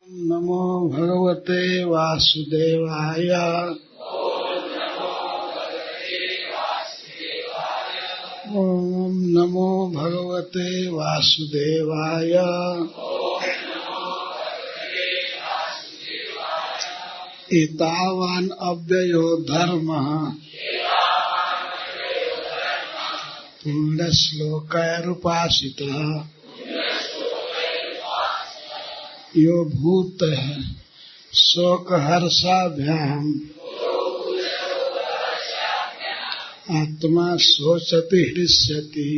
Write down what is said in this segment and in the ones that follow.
नमो भगवते वासुदेवाय। ओम नमो भगवते वासुदेवाय। एतावान् अव्ययो धर्मः पुण्यश्लोकैरुपासितः यो भूतः शोकहर्षाभ्याम् आत्मा शोचति हृष्यति।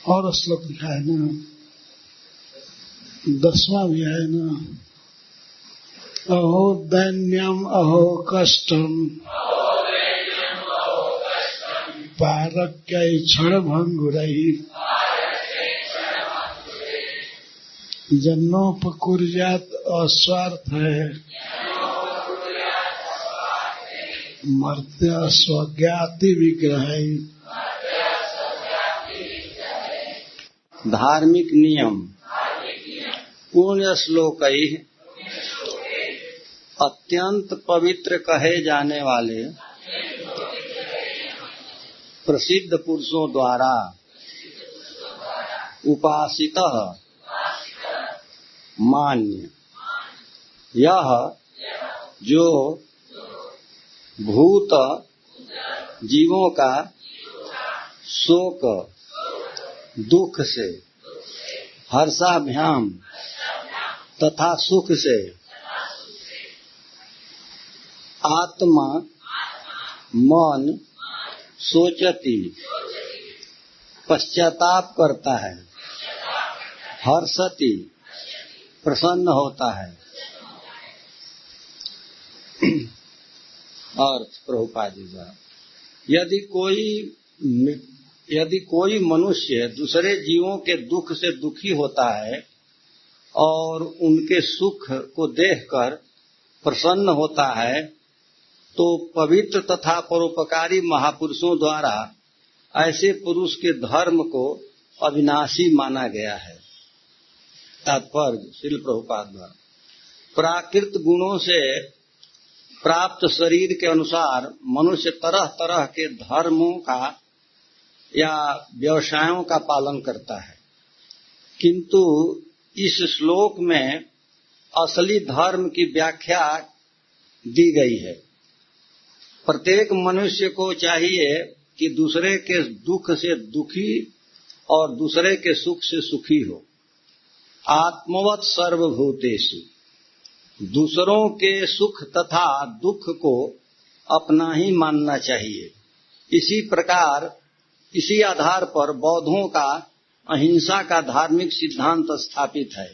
और श्लोक लिखा है ना, 10वां भी है ना। अहो दैन्यम अहो कष्टम पारक्यै क्षणभंगुरैः जन्नोपकुर्यात् अस्वार्थ है मर्त्य स्वज्ञाति विग्रह। धार्मिक नियम पुण्य श्लोकै अत्यंत पवित्र कहे जाने वाले प्रसिद्ध पुरुषों द्वारा उपासितः मान्य यह जो भूत जीवों का शोक दुख से हर्षाभ्याम तथा सुख से आत्मा मन सोचती पश्चाताप करता है हर्षति प्रसन्न होता है। और प्रभुपाद जी यदि कोई मनुष्य दूसरे जीवों के दुख से दुखी होता है और उनके सुख को देखकर प्रसन्न होता है तो पवित्र तथा परोपकारी महापुरुषों द्वारा ऐसे पुरुष के धर्म को अविनाशी माना गया है। तात्पर्य श्रील प्रभुपाद द्वारा प्राकृत गुणों से प्राप्त शरीर के अनुसार मनुष्य तरह तरह के धर्मों का या व्यवसायों का पालन करता है, किंतु इस श्लोक में असली धर्म की व्याख्या दी गई है। प्रत्येक मनुष्य को चाहिए कि दूसरे के दुख से दुखी और दूसरे के सुख से सुखी हो। आत्मवत सर्वभूतेषु दूसरों के सुख तथा दुख को अपना ही मानना चाहिए। इसी प्रकार इसी आधार पर बौद्धों का अहिंसा का धार्मिक सिद्धांत स्थापित है।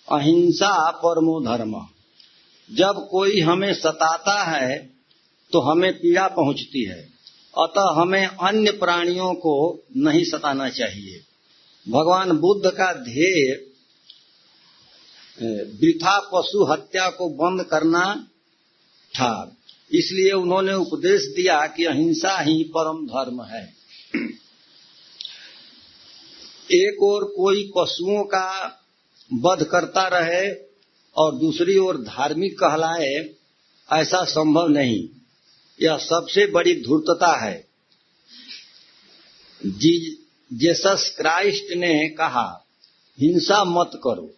अहिंसा परमो धर्म। जब कोई हमें सताता है तो हमें पीड़ा पहुंचती है, अतः हमें अन्य प्राणियों को नहीं सताना चाहिए। भगवान बुद्ध का ध्येय वृथा पशु हत्या को बंद करना था, इसलिए उन्होंने उपदेश दिया कि अहिंसा ही परम धर्म है। एक ओर कोई पशुओं का वध करता रहे और दूसरी ओर धार्मिक कहलाए, ऐसा संभव नहीं। यह सबसे बड़ी धूर्तता है। जीसस क्राइस्ट ने कहा हिंसा मत करो,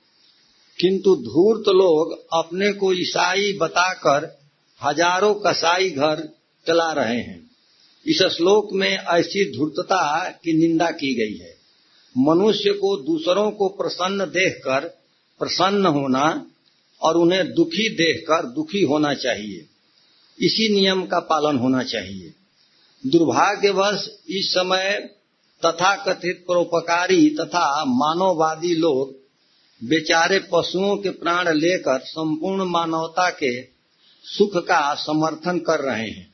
किंतु धूर्त लोग अपने को ईसाई बताकर हजारों कसाई घर चला रहे हैं। इस श्लोक में ऐसी धूर्तता की निंदा की गई है। मनुष्य को दूसरों को प्रसन्न देखकर प्रसन्न होना और उन्हें दुखी देखकर दुखी होना चाहिए। इसी नियम का पालन होना चाहिए। दुर्भाग्यवश इस समय तथाकथित परोपकारी तथा मानववादी लोग बेचारे पशुओं के प्राण लेकर संपूर्ण मानवता के सुख का समर्थन कर रहे हैं।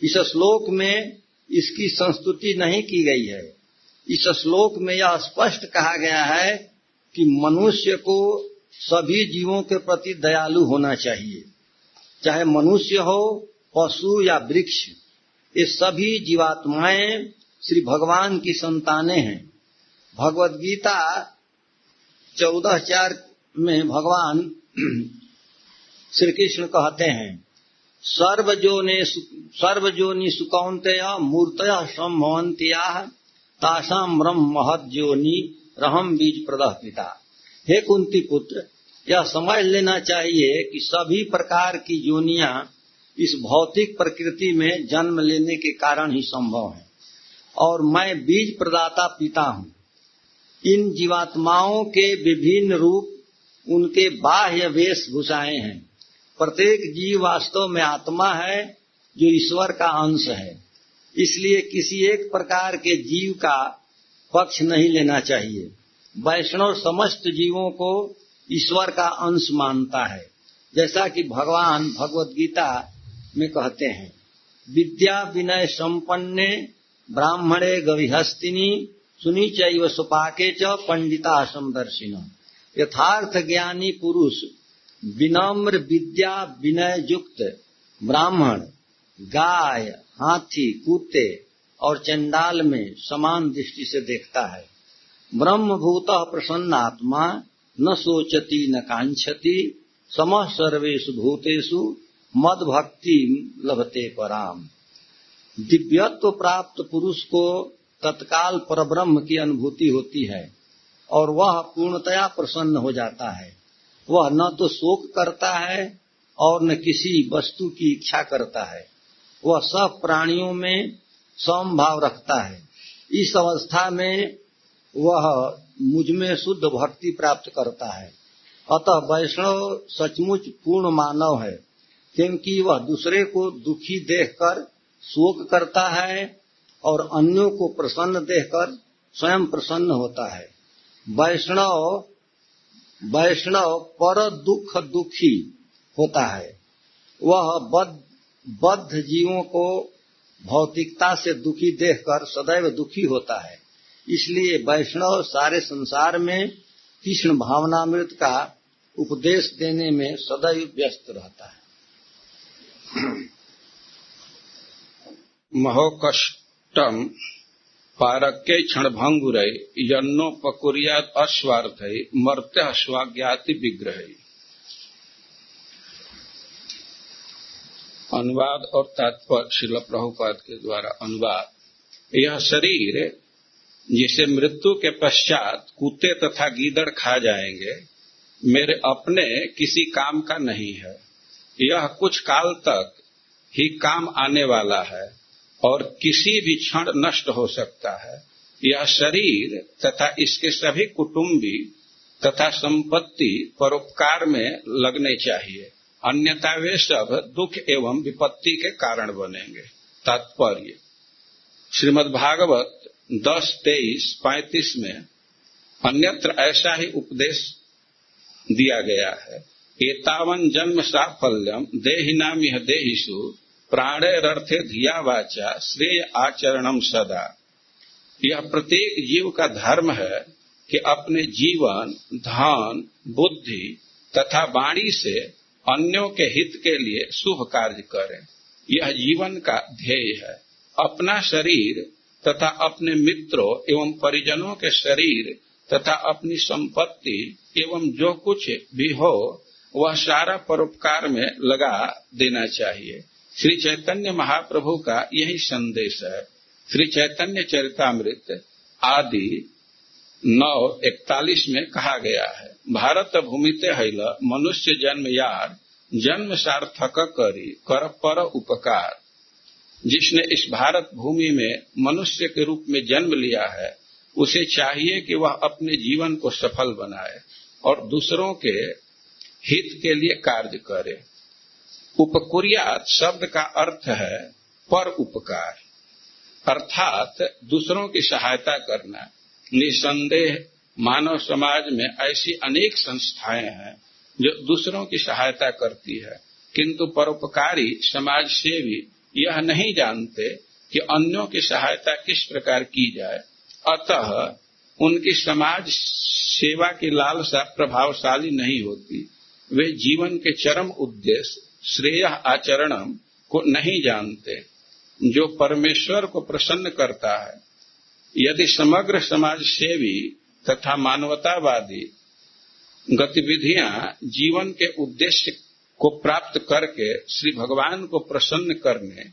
इस श्लोक में इसकी संस्तुति नहीं की गई है। इस श्लोक में यह स्पष्ट कहा गया है कि मनुष्य को सभी जीवों के प्रति दयालु होना चाहिए, चाहे मनुष्य हो, पशु या वृक्ष। ये सभी जीवात्माएं श्री भगवान की संतानें हैं। भगवद गीता 14:4 में भगवान श्री कृष्ण कहते हैं, सर्वजोनि सुकौन्तेय मूर्तयः सम्भवन्त्याः तासाम ब्रह्म महद्योनि रहम बीज प्रदः पिता। हे कुंती पुत्र, यह समझ लेना चाहिए कि सभी प्रकार की योनियां इस भौतिक प्रकृति में जन्म लेने के कारण ही संभव है और मैं बीज प्रदाता पिता हूँ। इन जीवात्माओं के विभिन्न रूप उनके बाह्य वेशभूषाएं हैं। प्रत्येक जीव वास्तव में आत्मा है जो ईश्वर का अंश है, इसलिए किसी एक प्रकार के जीव का पक्ष नहीं लेना चाहिए। वैष्णव समस्त जीवों को ईश्वर का अंश मानता है, जैसा कि भगवान भगवद गीता में कहते हैं, विद्या विनय संपन्ने ब्राह्मणे गविहस्तिनी सुनी चैव सुपाके च पंडिता समदर्शिन। यथार्थ ज्ञानी पुरुष विनम्र विद्या विनय युक्त ब्राह्मण, गाय, हाथी, कुत्ते और चंडाल में समान दृष्टि से देखता है। ब्रह्मभूतः प्रसन्नात्मा न सोचति न कांक्षति समः सर्वेषु भूतेषु मद भक्ति लभते पराम। दिव्यत्व प्राप्त पुरुष को तत्काल परब्रह्म की अनुभूति होती है और वह पूर्णतया प्रसन्न हो जाता है। वह न तो शोक करता है और न किसी वस्तु की इच्छा करता है। वह सब प्राणियों में समभाव रखता है। इस अवस्था में वह मुझमें शुद्ध भक्ति प्राप्त करता है। अतः वैष्णव सचमुच पूर्ण मानव है, क्योंकि वह दूसरे को दुखी देखकर शोक करता है और अन्यों को प्रसन्न देखकर स्वयं प्रसन्न होता है। वैष्णव पर दुख दुखी होता है। वह बद्ध जीवों को भौतिकता से दुखी देखकर सदैव दुखी होता है। इसलिए वैष्णव सारे संसार में कृष्ण भावनामृत का उपदेश देने में सदैव व्यस्त रहता है। महोकष्टम पारक्य क्षणभंगुरै यन्नोपकुर्यात् अस्वार्थै मर्त्यः स्वाज्ञाति विग्रहै। अनुवाद और तात्पर्य श्रील प्रभुपाद के द्वारा अनुवाद। यह शरीर जिसे मृत्यु के पश्चात कुत्ते तथा गीदड़ खा जाएंगे, मेरे अपने किसी काम का नहीं है। यह कुछ काल तक ही काम आने वाला है और किसी भी क्षण नष्ट हो सकता है। यह शरीर तथा इसके सभी कुटुंबी तथा संपत्ति परोपकार में लगने चाहिए, अन्यथा वे सब दुख एवं विपत्ति के कारण बनेंगे। तात्पर्य, श्रीमद् भागवत 10:23-35 में अन्यत्र ऐसा ही उपदेश दिया गया है। एतावन् जन्म साफल्यम देहिनाम यह देहिषु प्राणेरर्थे धिया वाचा श्रेय आचरणम सदा। यह प्रत्येक जीव का धर्म है कि अपने जीवन, धन, बुद्धि तथा वाणी से अन्यों के हित के लिए शुभ कार्य करें। यह जीवन का ध्येय है। अपना शरीर तथा अपने मित्रों एवं परिजनों के शरीर तथा अपनी संपत्ति एवं जो कुछ भी हो वह सारा परोपकार में लगा देना चाहिए। श्री चैतन्य महाप्रभु का यही संदेश है। श्री चैतन्य चरितामृत आदि 9:41 में कहा गया है, भारत भूमिते हैल मनुष्य जन्म यार जन्म सार्थक करी कर पर उपकार। जिसने इस भारत भूमि में मनुष्य के रूप में जन्म लिया है, उसे चाहिए कि वह अपने जीवन को सफल बनाए और दूसरों के हित के लिए कार्य करे। उपकुर्यात शब्द का अर्थ है पर उपकार, अर्थात दूसरों की सहायता करना। निसंदेह मानव समाज में ऐसी अनेक संस्थाएं हैं जो दूसरों की सहायता करती है, किंतु परोपकारी समाज सेवी यह नहीं जानते कि अन्यों की सहायता किस प्रकार की जाए। अतः उनकी समाज सेवा की लालसा प्रभावशाली नहीं होती। वे जीवन के चरम उद्देश्य श्रेय आचरणम को नहीं जानते, जो परमेश्वर को प्रसन्न करता है। यदि समग्र समाज सेवी तथा मानवतावादी गतिविधियां जीवन के उद्देश्य को प्राप्त करके श्री भगवान को प्रसन्न करने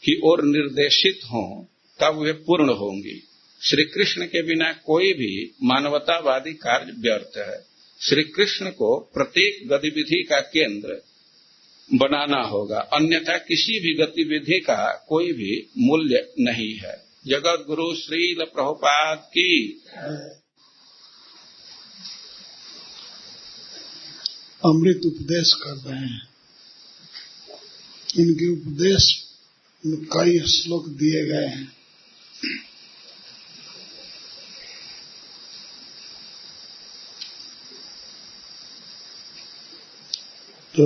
की ओर निर्देशित हों तब वे पूर्ण होंगी। श्री कृष्ण के बिना कोई भी मानवतावादी कार्य व्यर्थ है। श्री कृष्ण को प्रत्येक गतिविधि का केंद्र बनाना होगा, अन्यथा किसी भी गतिविधि का कोई भी मूल्य नहीं है। जगत गुरु श्रील प्रभुपाद की। अमृत उपदेश कर रहे हैं। इनके उपदेश में कई श्लोक दिए गए हैं। तो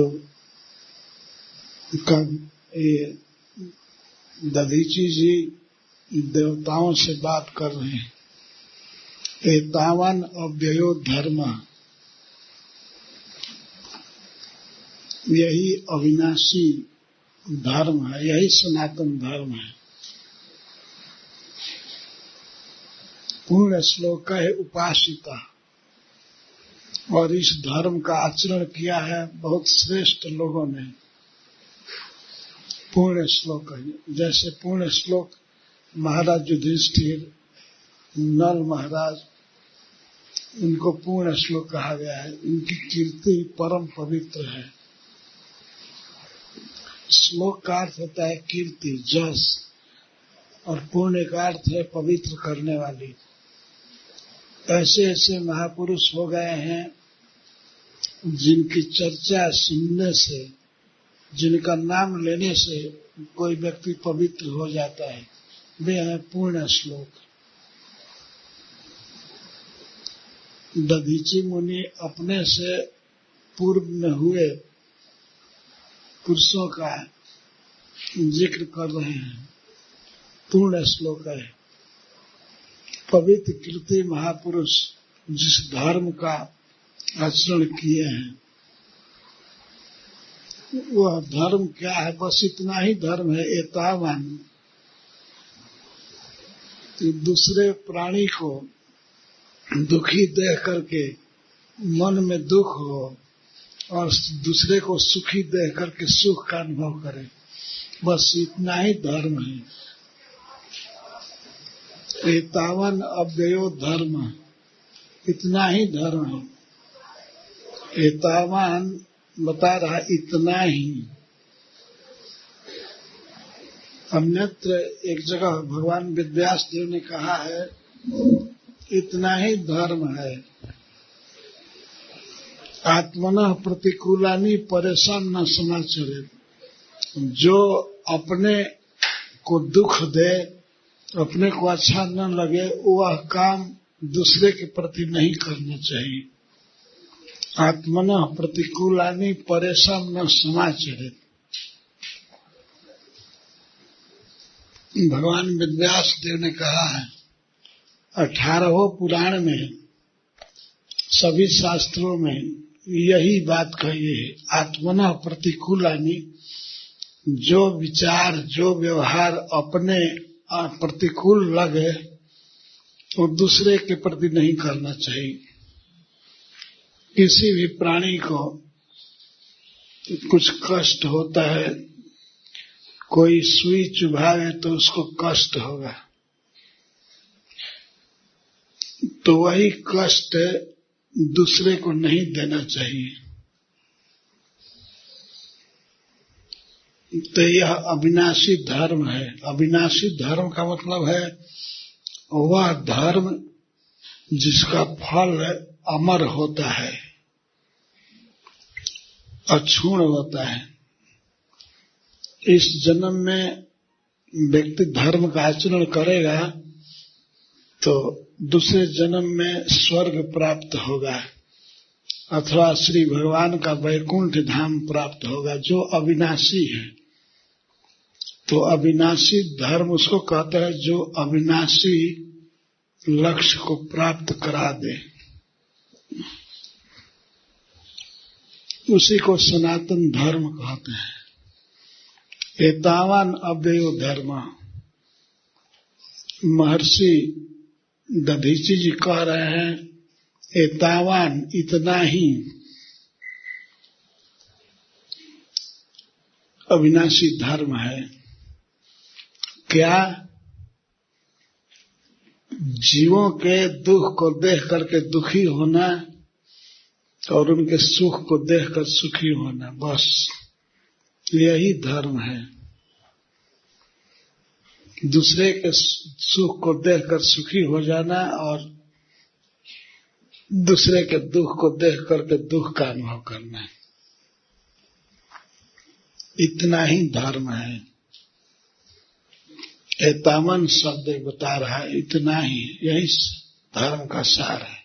ये दधीची जी देवताओं से बात कर रहे हैं। एतावान अव्ययो धर्म, यही अविनाशी धर्म है, यही सनातन धर्म है। पूर्ण श्लोक है उपासिता, और इस धर्म का आचरण किया है बहुत श्रेष्ठ लोगों ने। पूर्ण श्लोक है, जैसे पूर्ण श्लोक महाराज युधिष्ठिर, नल महाराज, इनको पूर्ण श्लोक कहा गया है। इनकी कीर्ति परम पवित्र है। श्लोक का अर्थ होता है कीर्ति, जस, और पुण्य का अर्थ है पवित्र करने वाली। ऐसे ऐसे महापुरुष हो गए हैं जिनकी चर्चा सुनने से, जिनका नाम लेने से कोई व्यक्ति पवित्र हो जाता है। वे हैं पूर्ण श्लोक। दधीची मुनि अपने से पूर्व में हुए पुरुषों का जिक्र कर रहे हैं। पूर्ण श्लोक है। पवित्र कीर्ति महापुरुष जिस धर्म का आचरण किए हैं, वह धर्म क्या है? बस इतना ही धर्म है। एतावान, दूसरे प्राणी को दुखी देख करके मन में दुख हो और दूसरे को सुखी देख करके सुख का अनुभव करे, बस इतना ही धर्म है। एतावन अव्ययो धर्म, इतना ही धर्म है। एतावान बता रहा इतना ही। अन्यत्र एक जगह भगवान वेदव्यास देव ने कहा है इतना ही धर्म है। आत्मनः प्रतिकूलानि परेशान न समाचरे, जो अपने को दुख दे, अपने को अच्छा न लगे, वह काम दूसरे के प्रति नहीं करना चाहिए। आत्मनः प्रतिकूलानि परेशान न समाचरे। भगवान वेदव्यास देव ने कहा है 18वें पुराण में, सभी शास्त्रों में यही बात कही है। आत्मनः प्रतिकूलानि, जो विचार, जो व्यवहार अपने प्रतिकूल लगे वो दूसरे के प्रति नहीं करना चाहिए। किसी भी प्राणी को कुछ कष्ट होता है, कोई सुई चुभावे तो उसको कष्ट होगा, तो वही कष्ट दूसरे को नहीं देना चाहिए। तो यह अविनाशी धर्म है। अविनाशी धर्म का मतलब है वह धर्म जिसका फल अमर होता है, अक्षुण्ण होता है। इस जन्म में व्यक्ति धर्म का आचरण करेगा तो दूसरे जन्म में स्वर्ग प्राप्त होगा अथवा श्री भगवान का वैकुंठ धाम प्राप्त होगा, जो अविनाशी है। तो अविनाशी धर्म उसको कहते हैं जो अविनाशी लक्ष्य को प्राप्त करा दे, उसी को सनातन धर्म कहते हैं। एतावान अव्ययो धर्म। महर्षि दधीची जी कह रहे हैं एतावान इतना ही अविनाशी धर्म है। क्या? जीवों के दुख को देख करके दुखी होना और उनके सुख को देखकर सुखी होना, बस यही धर्म है। दूसरे के सुख को देखकर सुखी हो जाना और दूसरे के दुख को देख करके दुख का अनुभव करना, इतना ही धर्म है। एतावन शब्द बता रहा है, इतना ही, यही धर्म का सार है।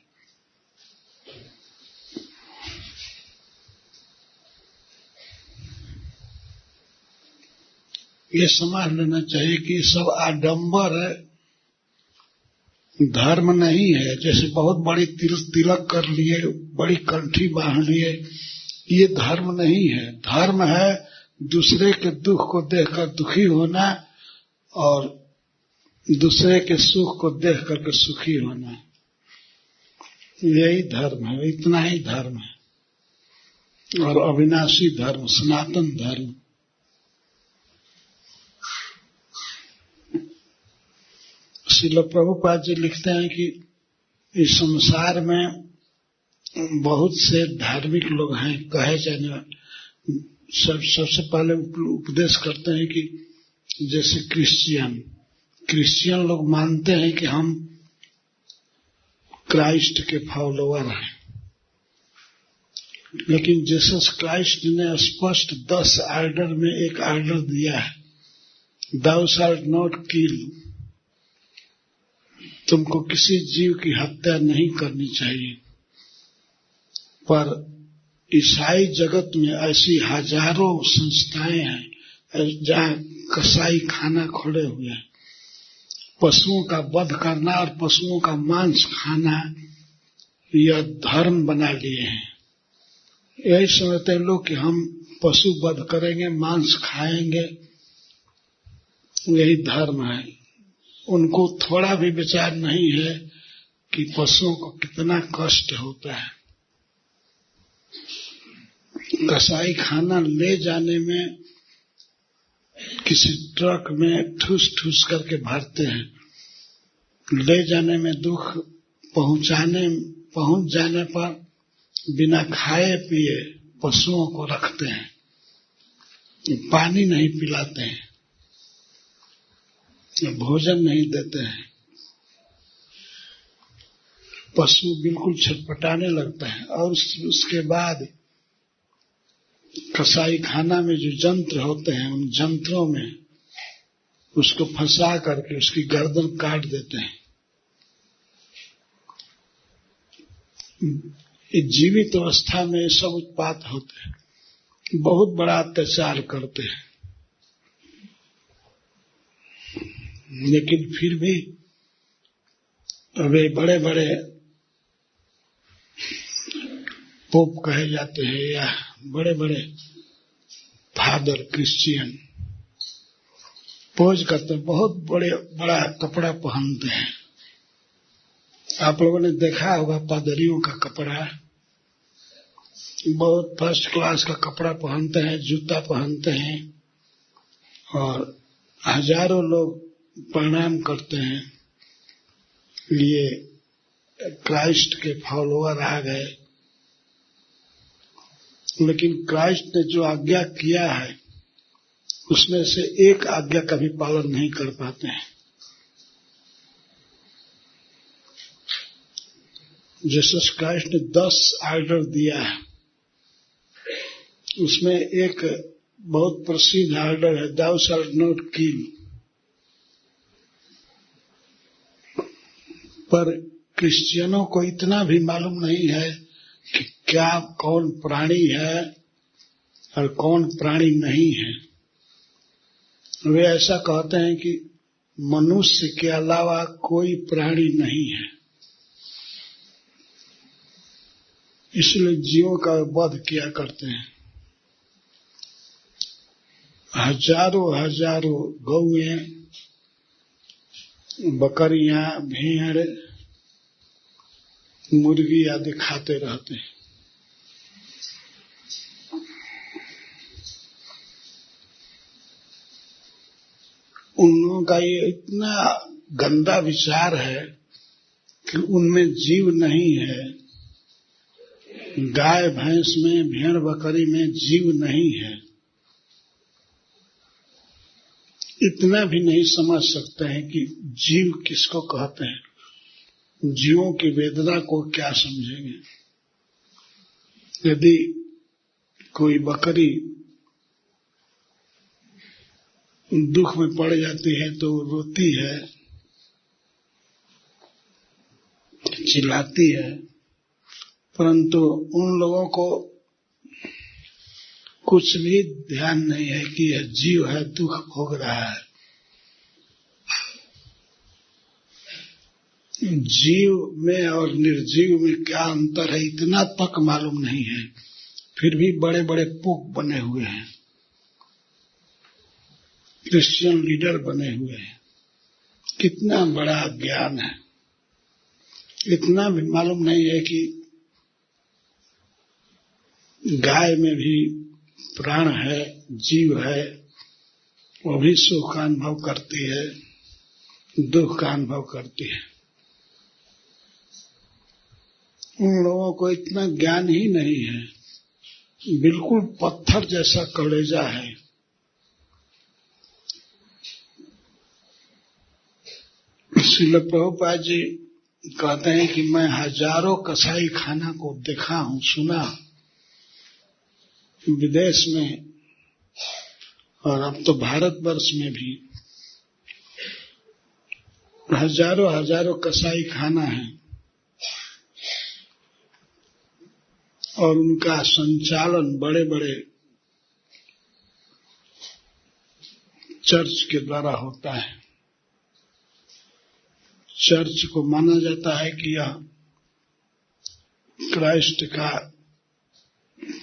ये समझ लेना चाहिए कि सब आडंबर है, धर्म नहीं है। जैसे बहुत बड़ी तिलक कर लिए, बड़ी कंठी बांध लिए, ये धर्म नहीं है। धर्म है दूसरे के दुख को देखकर दुखी होना और दूसरे के सुख को देख करके सुखी होना, यही धर्म है, इतना ही धर्म है। और अविनाशी धर्म, सनातन धर्म। श्रील प्रभुपाद जी लिखते हैं कि इस संसार में बहुत से धार्मिक लोग हैं, कहे जाने सबसे पहले उपदेश करते हैं कि जैसे क्रिश्चियन लोग मानते हैं कि हम क्राइस्ट के फॉलोअर हैं, लेकिन जीसस क्राइस्ट ने स्पष्ट 10 आर्डर में एक आर्डर दिया है, thou shalt not kill, तुमको किसी जीव की हत्या नहीं करनी चाहिए। पर ईसाई जगत में ऐसी हजारों संस्थाएं हैं जहाँ कसाई खाना खोले हुए हैं। पशुओं का वध करना और पशुओं का मांस खाना यह धर्म बना लिए हैं। यही समझते हैं लोग कि हम पशु वध करेंगे, मांस खाएंगे, यही धर्म है। उनको थोड़ा भी विचार नहीं है कि पशुओं को कितना कष्ट होता है। कसाई खाना ले जाने में किसी ट्रक में ठूस ठूस करके भरते हैं, ले जाने में दुख, पहुंच जाने पर बिना खाए पिए पशुओं को रखते हैं, पानी नहीं पिलाते हैं, भोजन नहीं देते हैं। पशु बिल्कुल छटपटाने लगता है। और उसके बाद कसाई खाना में जो यंत्र होते हैं, उन यंत्रों में उसको फंसा करके उसकी गर्दन काट देते हैं। जीवित अवस्था में ये सब उत्पात होते हैं, बहुत बड़ा अत्याचार करते हैं। लेकिन फिर भी वे बड़े बड़े पोप कहे जाते हैं या बड़े बड़े फादर क्रिश्चियन पोज करते हैं, बहुत बड़ा कपड़ा पहनते हैं। आप लोगों ने देखा होगा पादरियों का कपड़ा, बहुत फर्स्ट क्लास का कपड़ा पहनते हैं, जूता पहनते हैं और हजारों लोग प्रणाम करते हैं। ये क्राइस्ट के फॉलोअर आ गए। लेकिन क्राइस्ट ने जो आज्ञा किया है उसमें से एक आज्ञा का भी पालन नहीं कर पाते हैं। जीसस क्राइस्ट ने 10 आर्डर दिया है, उसमें एक बहुत प्रसिद्ध आर्डर है, thou shalt not kill। पर क्रिश्चियनों को इतना भी मालूम नहीं है कि क्या कौन प्राणी है और कौन प्राणी नहीं है। वे ऐसा कहते हैं कि मनुष्य के अलावा कोई प्राणी नहीं है, इसलिए जीवों का वध किया करते हैं। हजारों गौएं, बकरियां, भेड़ मुर्गी आदि खाते रहते हैं। उन लोगों का ये इतना गंदा विचार है कि उनमें जीव नहीं है। गाय भैंस में, भेड़ बकरी में जीव नहीं है। इतना भी नहीं समझ सकते हैं कि जीव किसको कहते हैं। जीवों की वेदना को क्या समझेंगे। यदि कोई बकरी दुख में पड़ जाती है तो रोती है, चिल्लाती है, परंतु उन लोगों को कुछ भी ध्यान नहीं है कि यह जीव है, दुख भोग रहा है। जीव में और निर्जीव में क्या अंतर है इतना तक मालूम नहीं है, फिर भी बड़े बड़े पुक बने हुए हैं, क्रिश्चियन लीडर बने हुए हैं। कितना बड़ा ज्ञान है। इतना भी मालूम नहीं है कि गाय में भी प्राण है, जीव है, वो भी सुख का अनुभव करती है, दुख का अनुभव करती है। उन लोगों को इतना ज्ञान ही नहीं है। बिल्कुल पत्थर जैसा कलेजा है। श्रील प्रभुपाद जी कहते हैं कि मैं हजारों कसाई खाना को देखा हूं, सुना विदेश में और अब तो भारतवर्ष में भी हजारों कसाई खाना है और उनका संचालन बड़े बड़े चर्च के द्वारा होता है। चर्च को माना जाता है कि यह क्राइस्ट का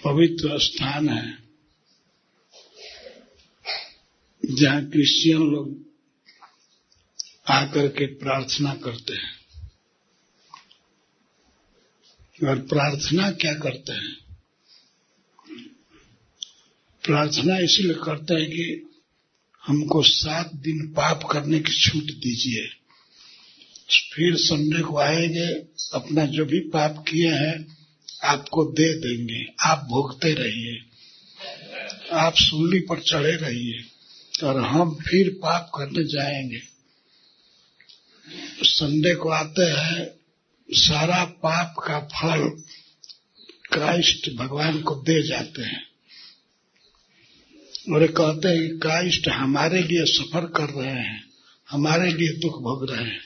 पवित्र स्थान है, जहां क्रिश्चियन लोग आकर के प्रार्थना करते हैं। और प्रार्थना क्या करते हैं? प्रार्थना इसलिए करते हैं कि हमको 7 दिन पाप करने की छूट दीजिए, फिर संडे को आएंगे, अपना जो भी पाप किए हैं आपको दे देंगे, आप भोगते रहिए, आप सूली पर चढ़े रहिए और हम फिर पाप करने जाएंगे। संडे को आते हैं, सारा पाप का फल क्राइस्ट भगवान को दे जाते हैं और ये कहते हैं कि क्राइस्ट हमारे लिए सफर कर रहे हैं, हमारे लिए दुख भोग रहे हैं,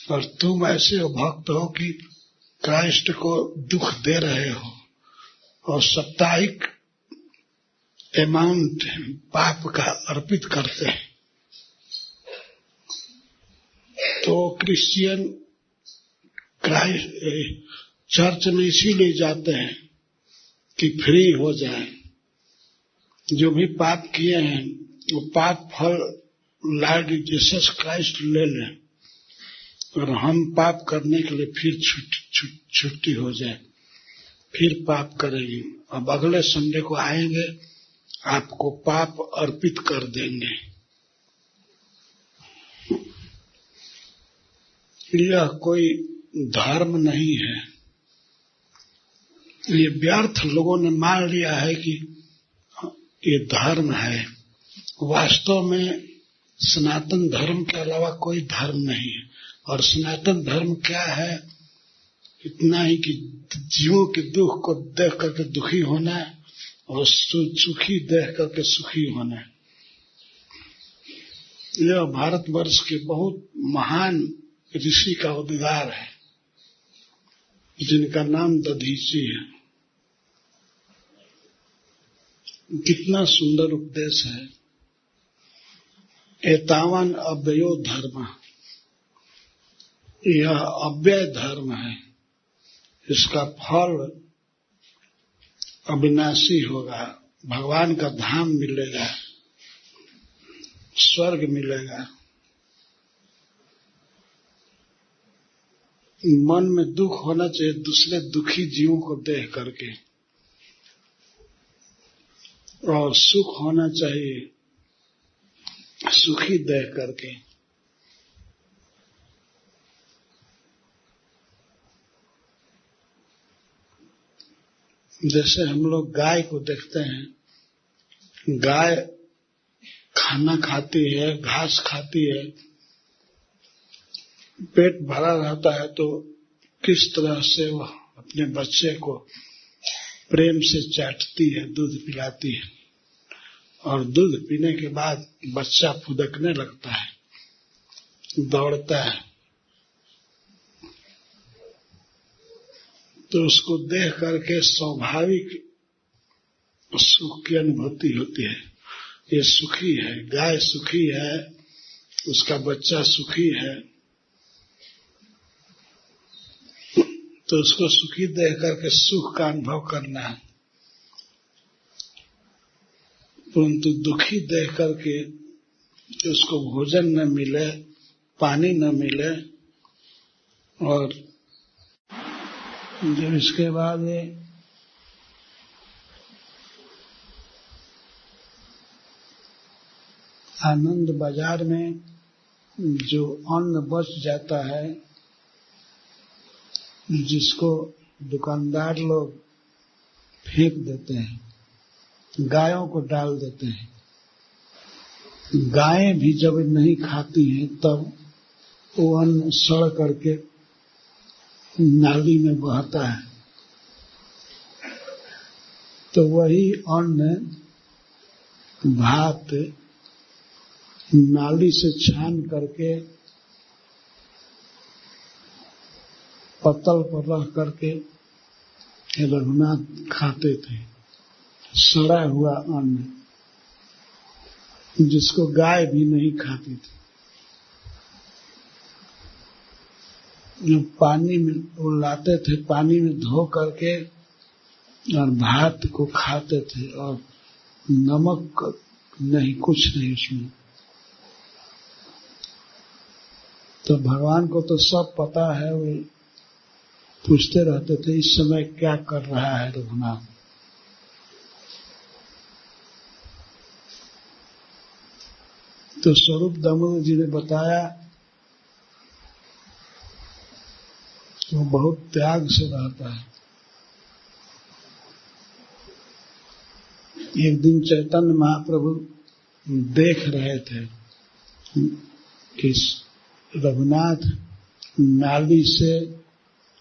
और तुम ऐसे भक्त हो कि क्राइस्ट को दुख दे रहे हो और साप्ताहिक अमाउंट पाप का अर्पित करते हैं। तो क्रिश्चियन क्राइस्ट चर्च में इसीलिए जाते हैं कि फ्री हो जाए, जो भी पाप किए हैं वो पाप फल लॉर्ड जीसस क्राइस्ट ले लें और हम पाप करने के लिए फिर छुट्टी हो जाए, फिर पाप करेंगे। अब अगले संडे को आएंगे, आपको पाप अर्पित कर देंगे। यह कोई धर्म नहीं है। ये व्यर्थ लोगों ने मान लिया है कि ये धर्म है। वास्तव में सनातन धर्म के अलावा कोई धर्म नहीं है। और सनातन धर्म क्या है? इतना ही कि जीवों के दुख को देख करके दुखी होना और सुखी देख करके सुखी होना। यह भारतवर्ष के बहुत महान ऋषि का उद्गार है, जिनका नाम दधीची है। कितना सुंदर उपदेश है। एतावान अव्ययो धर्म, यह अव्यय धर्म है, इसका फल अविनाशी होगा, भगवान का धाम मिलेगा, स्वर्ग मिलेगा। मन में दुख होना चाहिए दूसरे दुखी जीवों को देख करके, और सुख होना चाहिए सुखी देख करके। जैसे हम लोग गाय को देखते हैं, गाय खाना खाती है, घास खाती है, पेट भरा रहता है, तो किस तरह से वह अपने बच्चे को प्रेम से चाटती है, दूध पिलाती है, और दूध पीने के बाद बच्चा फुदकने लगता है, दौड़ता है, तो उसको देख करके स्वाभाविक सुख की अनुभूति होती है। ये सुखी है, गाय सुखी है, उसका बच्चा सुखी है, तो उसको सुखी देख करके सुख का अनुभव करना है। परंतु दुखी देख करके उसको भोजन न मिले, पानी न मिले, और जब इसके बाद आनंद बाजार में जो अन्न बच जाता है, जिसको दुकानदार लोग फेंक देते हैं, गायों को डाल देते हैं, गायें भी जब नहीं खाती हैं तब वो अन्न सड़ करके नाली में बहता है, तो वही अन्न भात नाली से छान करके पत्तल पर रख करके रघुनाथ खाते थे, सड़ा हुआ अन्न जिसको गाय भी नहीं खाती थी। पानी में वो लाते थे, पानी में धो करके और भात को खाते थे, और नमक नहीं, कुछ नहीं उसमें। तो भगवान को तो सब पता है, वो पूछते रहते थे इस समय क्या कर रहा है रघुनाथ। तो स्वरूप दामोदर जी ने बताया वो बहुत त्याग से रहता है। एक दिन चैतन्य महाप्रभु देख रहे थे कि रघुनाथ नाली से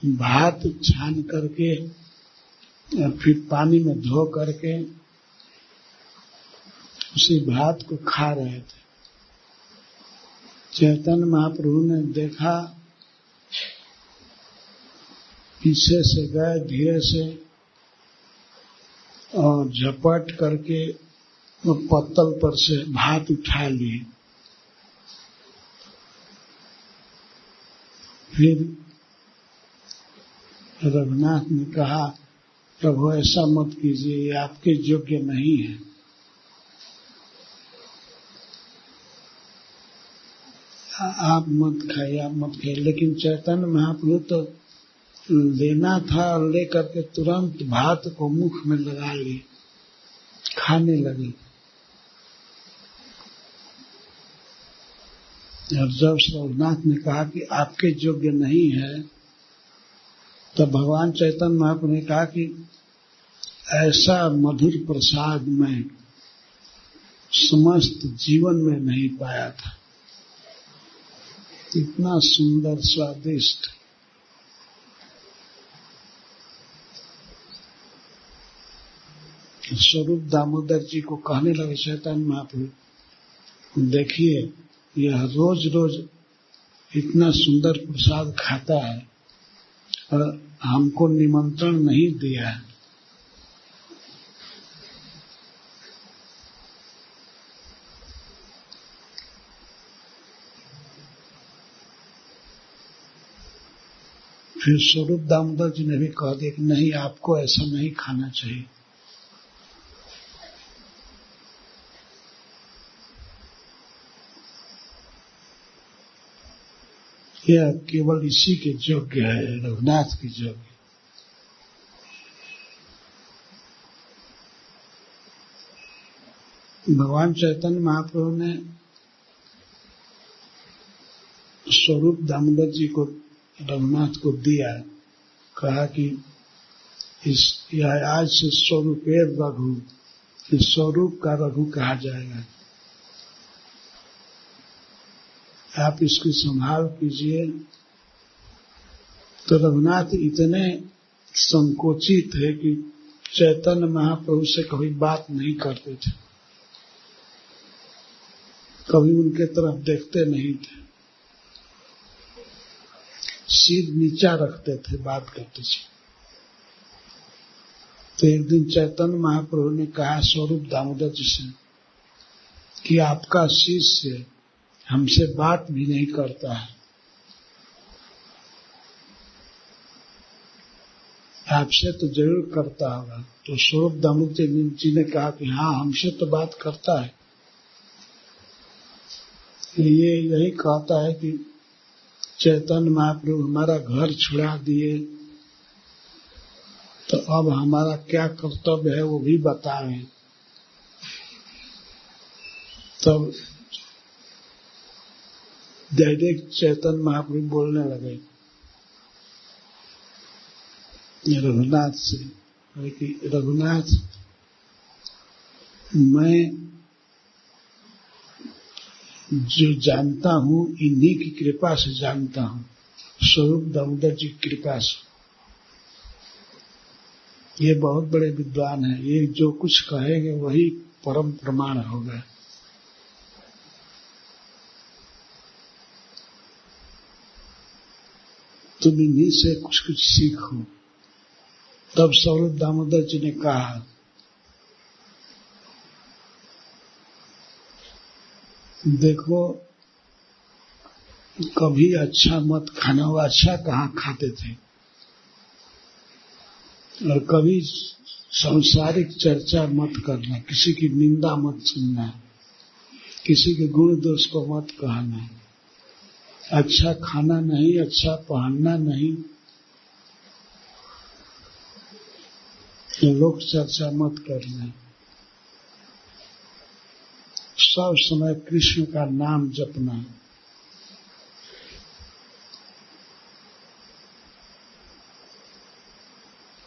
भात छान करके और फिर पानी में धो करके उसी भात को खा रहे थे। चैतन्य महाप्रभु ने देखा, पीछे से गए धीरे से और झपट करके वो पत्तल पर से भात उठा लिए। फिर रघुनाथ ने कहा, प्रभु ऐसा मत कीजिए, ये आपके योग्य नहीं है। आप मत खाइए, आप मत खाइए। लेकिन चैतन्य महाप्रभु तो लेना था और लेकर के तुरंत भात को मुख में लगा लिए, खाने लगे। और जब रघुनाथ ने कहा कि आपके योग्य नहीं है, तब भगवान चैतन्य महाप्रभु ने कहा कि ऐसा मधुर प्रसाद मैं समस्त जीवन में नहीं पाया था, इतना सुंदर स्वादिष्ट। स्वरूप दामोदर जी को कहने लगे चैतन्य महाप्रभु, देखिए यह रोज रोज इतना सुंदर प्रसाद खाता है और हमको निमंत्रण नहीं दिया है। फिर स्वरूप दामोदर जी ने भी कह दिया कि नहीं, आपको ऐसा नहीं खाना चाहिए। यह केवल इसी के योग्य है, रघुनाथ के योग्य। भगवान चैतन्य महाप्रभु ने स्वरूप दामोदर जी को रघुनाथ को दिया, कहा कि यह आज से स्वरूपे रघु, इस स्वरूप का रघु कहा जाएगा, आप इसकी संभाल कीजिए। तो रघुनाथ इतने संकोचित थे कि चैतन्य महाप्रभु से कभी बात नहीं करते थे, कभी उनके तरफ देखते नहीं थे, सिर नीचा रखते थे बात करते थे। तो एक दिन चैतन्य महाप्रभु ने कहा स्वरूप दामोदर जी से कि आपका शिष्य हमसे बात भी नहीं करता है, आपसे तो जरूर करता होगा। तो स्वरूप दामोदर जी ने कहा कि हाँ, हमसे तो बात करता है, ये यही कहता है कि चैतन्य महाप्रभु हमारा घर छुड़ा दिए, तो अब हमारा क्या कर्तव्य है वो भी बताएं। तब डायरेक्ट चैतन्य महाप्रभु बोलने लगे रघुनाथ से कि रघुनाथ, मैं जो जानता हूँ इन्हीं की कृपा से जानता हूँ, स्वरूप दामोदर जी की कृपा से। ये बहुत बड़े विद्वान हैं, ये जो कुछ कहेंगे वही परम प्रमाण होगा। तुम इन्हीं से कुछ कुछ सीखो। तब स्वरूप दामोदर जी ने कहा, देखो कभी अच्छा मत खाना, वो अच्छा कहाँ खाते थे, और कभी सांसारिक चर्चा मत करना, किसी की निंदा मत सुनना, किसी के गुण दोष को मत कहना, अच्छा खाना नहीं, अच्छा पहनना नहीं, लोक चर्चा मत करना, सब समय कृष्ण का नाम जपना।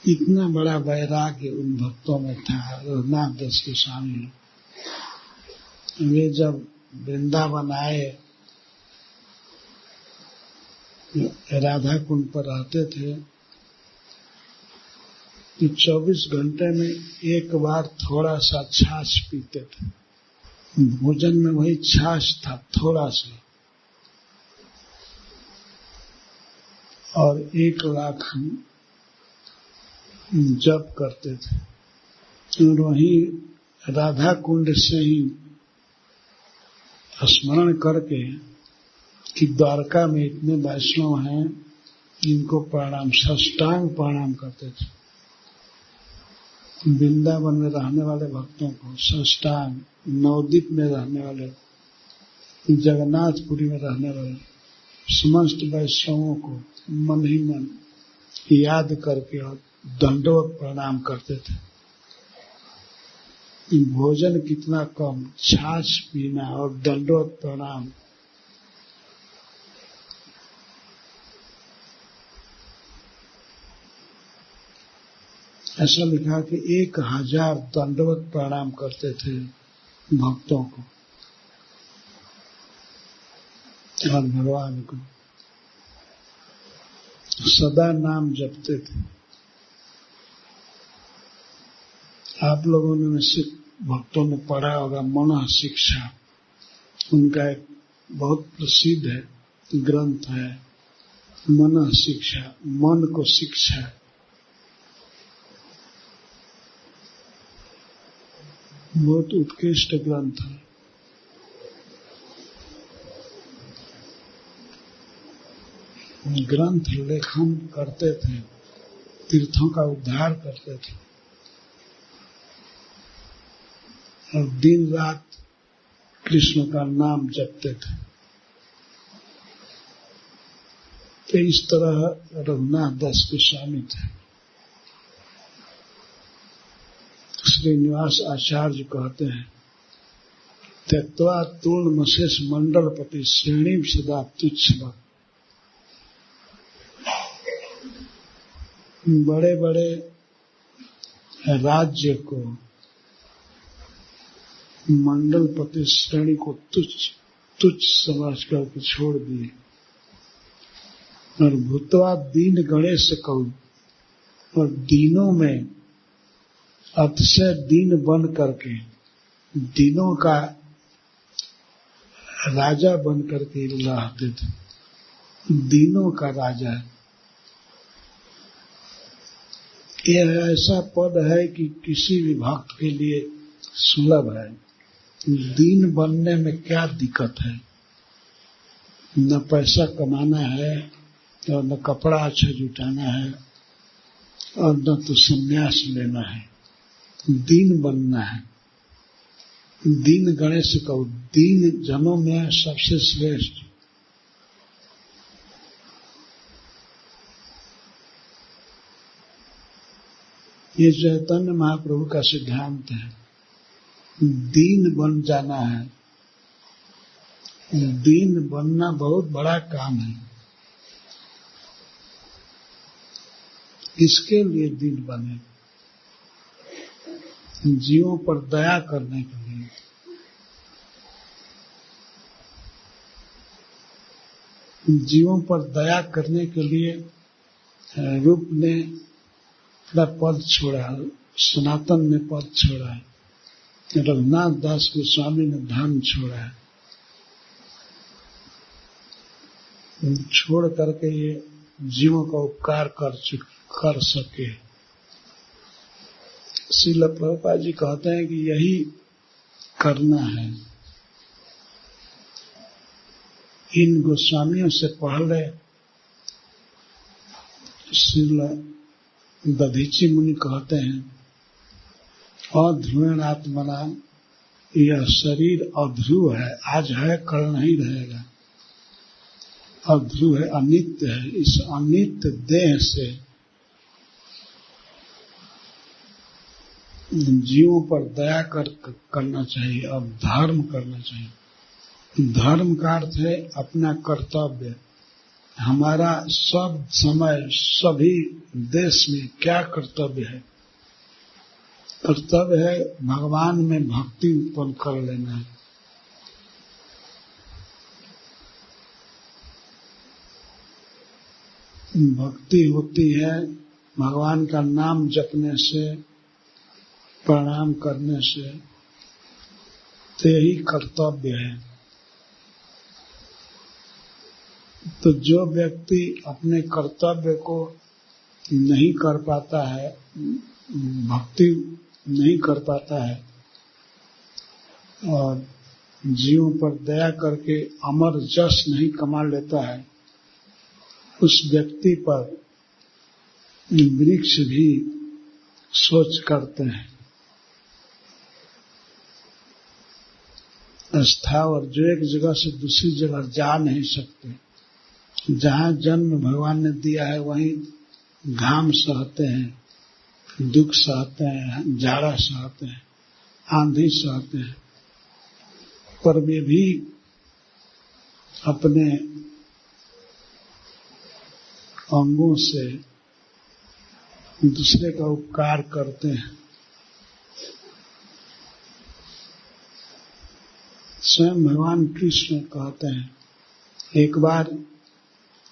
इतना बड़ा वैराग्य उन भक्तों में था, रघुनाथ दास के स्वामी। वे जब वृंदावन आए, राधा कुंड पर रहते थे, तो 24 घंटे में एक बार थोड़ा सा छाछ पीते थे। भोजन में वही छाछ था, थोड़ा सा, और 1 लाख जप करते थे। और वहीं राधा कुंड से ही स्मरण करके कि द्वारका में इतने वैष्णव हैं, इनको प्रणाम, साष्टांग प्रणाम करते थे। वृंदावन में रहने वाले भक्तों को साष्टांग, नवद्वीप में रहने वाले, जगन्नाथपुरी में रहने वाले समस्त वैष्णवों को मन ही मन याद करके और दंडवत प्रणाम करते थे। भोजन कितना कम, छाछ पीना और दंडवत प्रणाम। ऐसा लिखा कि 1000 दंडवत प्रणाम करते थे भक्तों को और भगवान को, सदा नाम जपते थे। आप लोगों ने निश्चित भक्तों ने पढ़ा होगा मनः शिक्षा, उनका एक बहुत प्रसिद्ध है ग्रंथ है मनः शिक्षा, मन को शिक्षा। बहुत उत्कृष्ट ग्रंथ है। ग्रंथ लेखन करते थे, तीर्थों का उद्धार करते थे और दिन रात कृष्ण का नाम जपते थे। तो इस तरह रघुनाथ दास गोस्वामी थे। श्रीनिवास आचार्य कहते हैं, त्यक्त्वा तूर्णमशेष मंडलपति श्रेणी सदा तुच्छ भक्त। बड़े बड़े राज्य को, मंडलपति श्रेणी को तुच्छ समझ करके छोड़ दिए और भूतवा दीन गणेश कौ, और दीनों में अतिशय दीन बन करके, दीनों का राजा बन करके रहते थे। दीनों का राजा, यह ऐसा पद है कि किसी भी भक्त के लिए सुलभ है। दीन बनने में क्या दिक्कत है? न पैसा कमाना है और न कपड़ा अच्छा जुटाना है और न तो संन्यास लेना है, दीन बनना है। दीन गणेश को, दीन जनों में सबसे श्रेष्ठ। ये चैतन्य महाप्रभु का सिद्धांत है, दीन बन जाना है। दीन बनना बहुत बड़ा काम है। किसके लिए दीन बने? जीवों पर दया करने के लिए। जीवों पर दया करने के लिए रूप ने अपना पद छोड़ा, सनातन ने पद छोड़ा है, रघुनाथ दास गोस्वामी ने धर्म छोड़ा है। छोड़ करके ये जीवों का उपकार कर सके। श्रील प्रभुपाद जी कहते हैं कि यही करना है। इन गोस्वामियों से पहले श्रील दधीची मुनि कहते हैं, अध्रुवेण आत्मना, यह शरीर अध्रुव है, आज है कल नहीं रहेगा। अध्रुव है, अनित्य है। इस अनित्य देह से जीवों पर दया करना चाहिए और धर्म करना चाहिए। धर्म का अर्थ है अपना कर्तव्य। हमारा सब समय, सभी देश में क्या कर्तव्य है? कर्तव्य है भगवान में भक्ति उत्पन्न कर लेना है। भक्ति होती है भगवान का नाम जपने से, प्रणाम करने से, तो यही कर्तव्य है। तो जो व्यक्ति अपने कर्तव्य को नहीं कर पाता है, भक्ति नहीं कर पाता है और जीवों पर दया करके अमर जस नहीं कमा लेता है, उस व्यक्ति पर वृक्ष भी सोच करते हैं। स्थावर जो एक जगह से दूसरी जगह जा नहीं सकते, जहाँ जन्म भगवान ने दिया है वहीं घाम सहते हैं, दुख सहते हैं, जाड़ा सहते हैं, आंधी सहते हैं, पर वे भी अपने अंगों से दूसरे का उपकार करते हैं। स्वयं भगवान कृष्ण कहते हैं, एक बार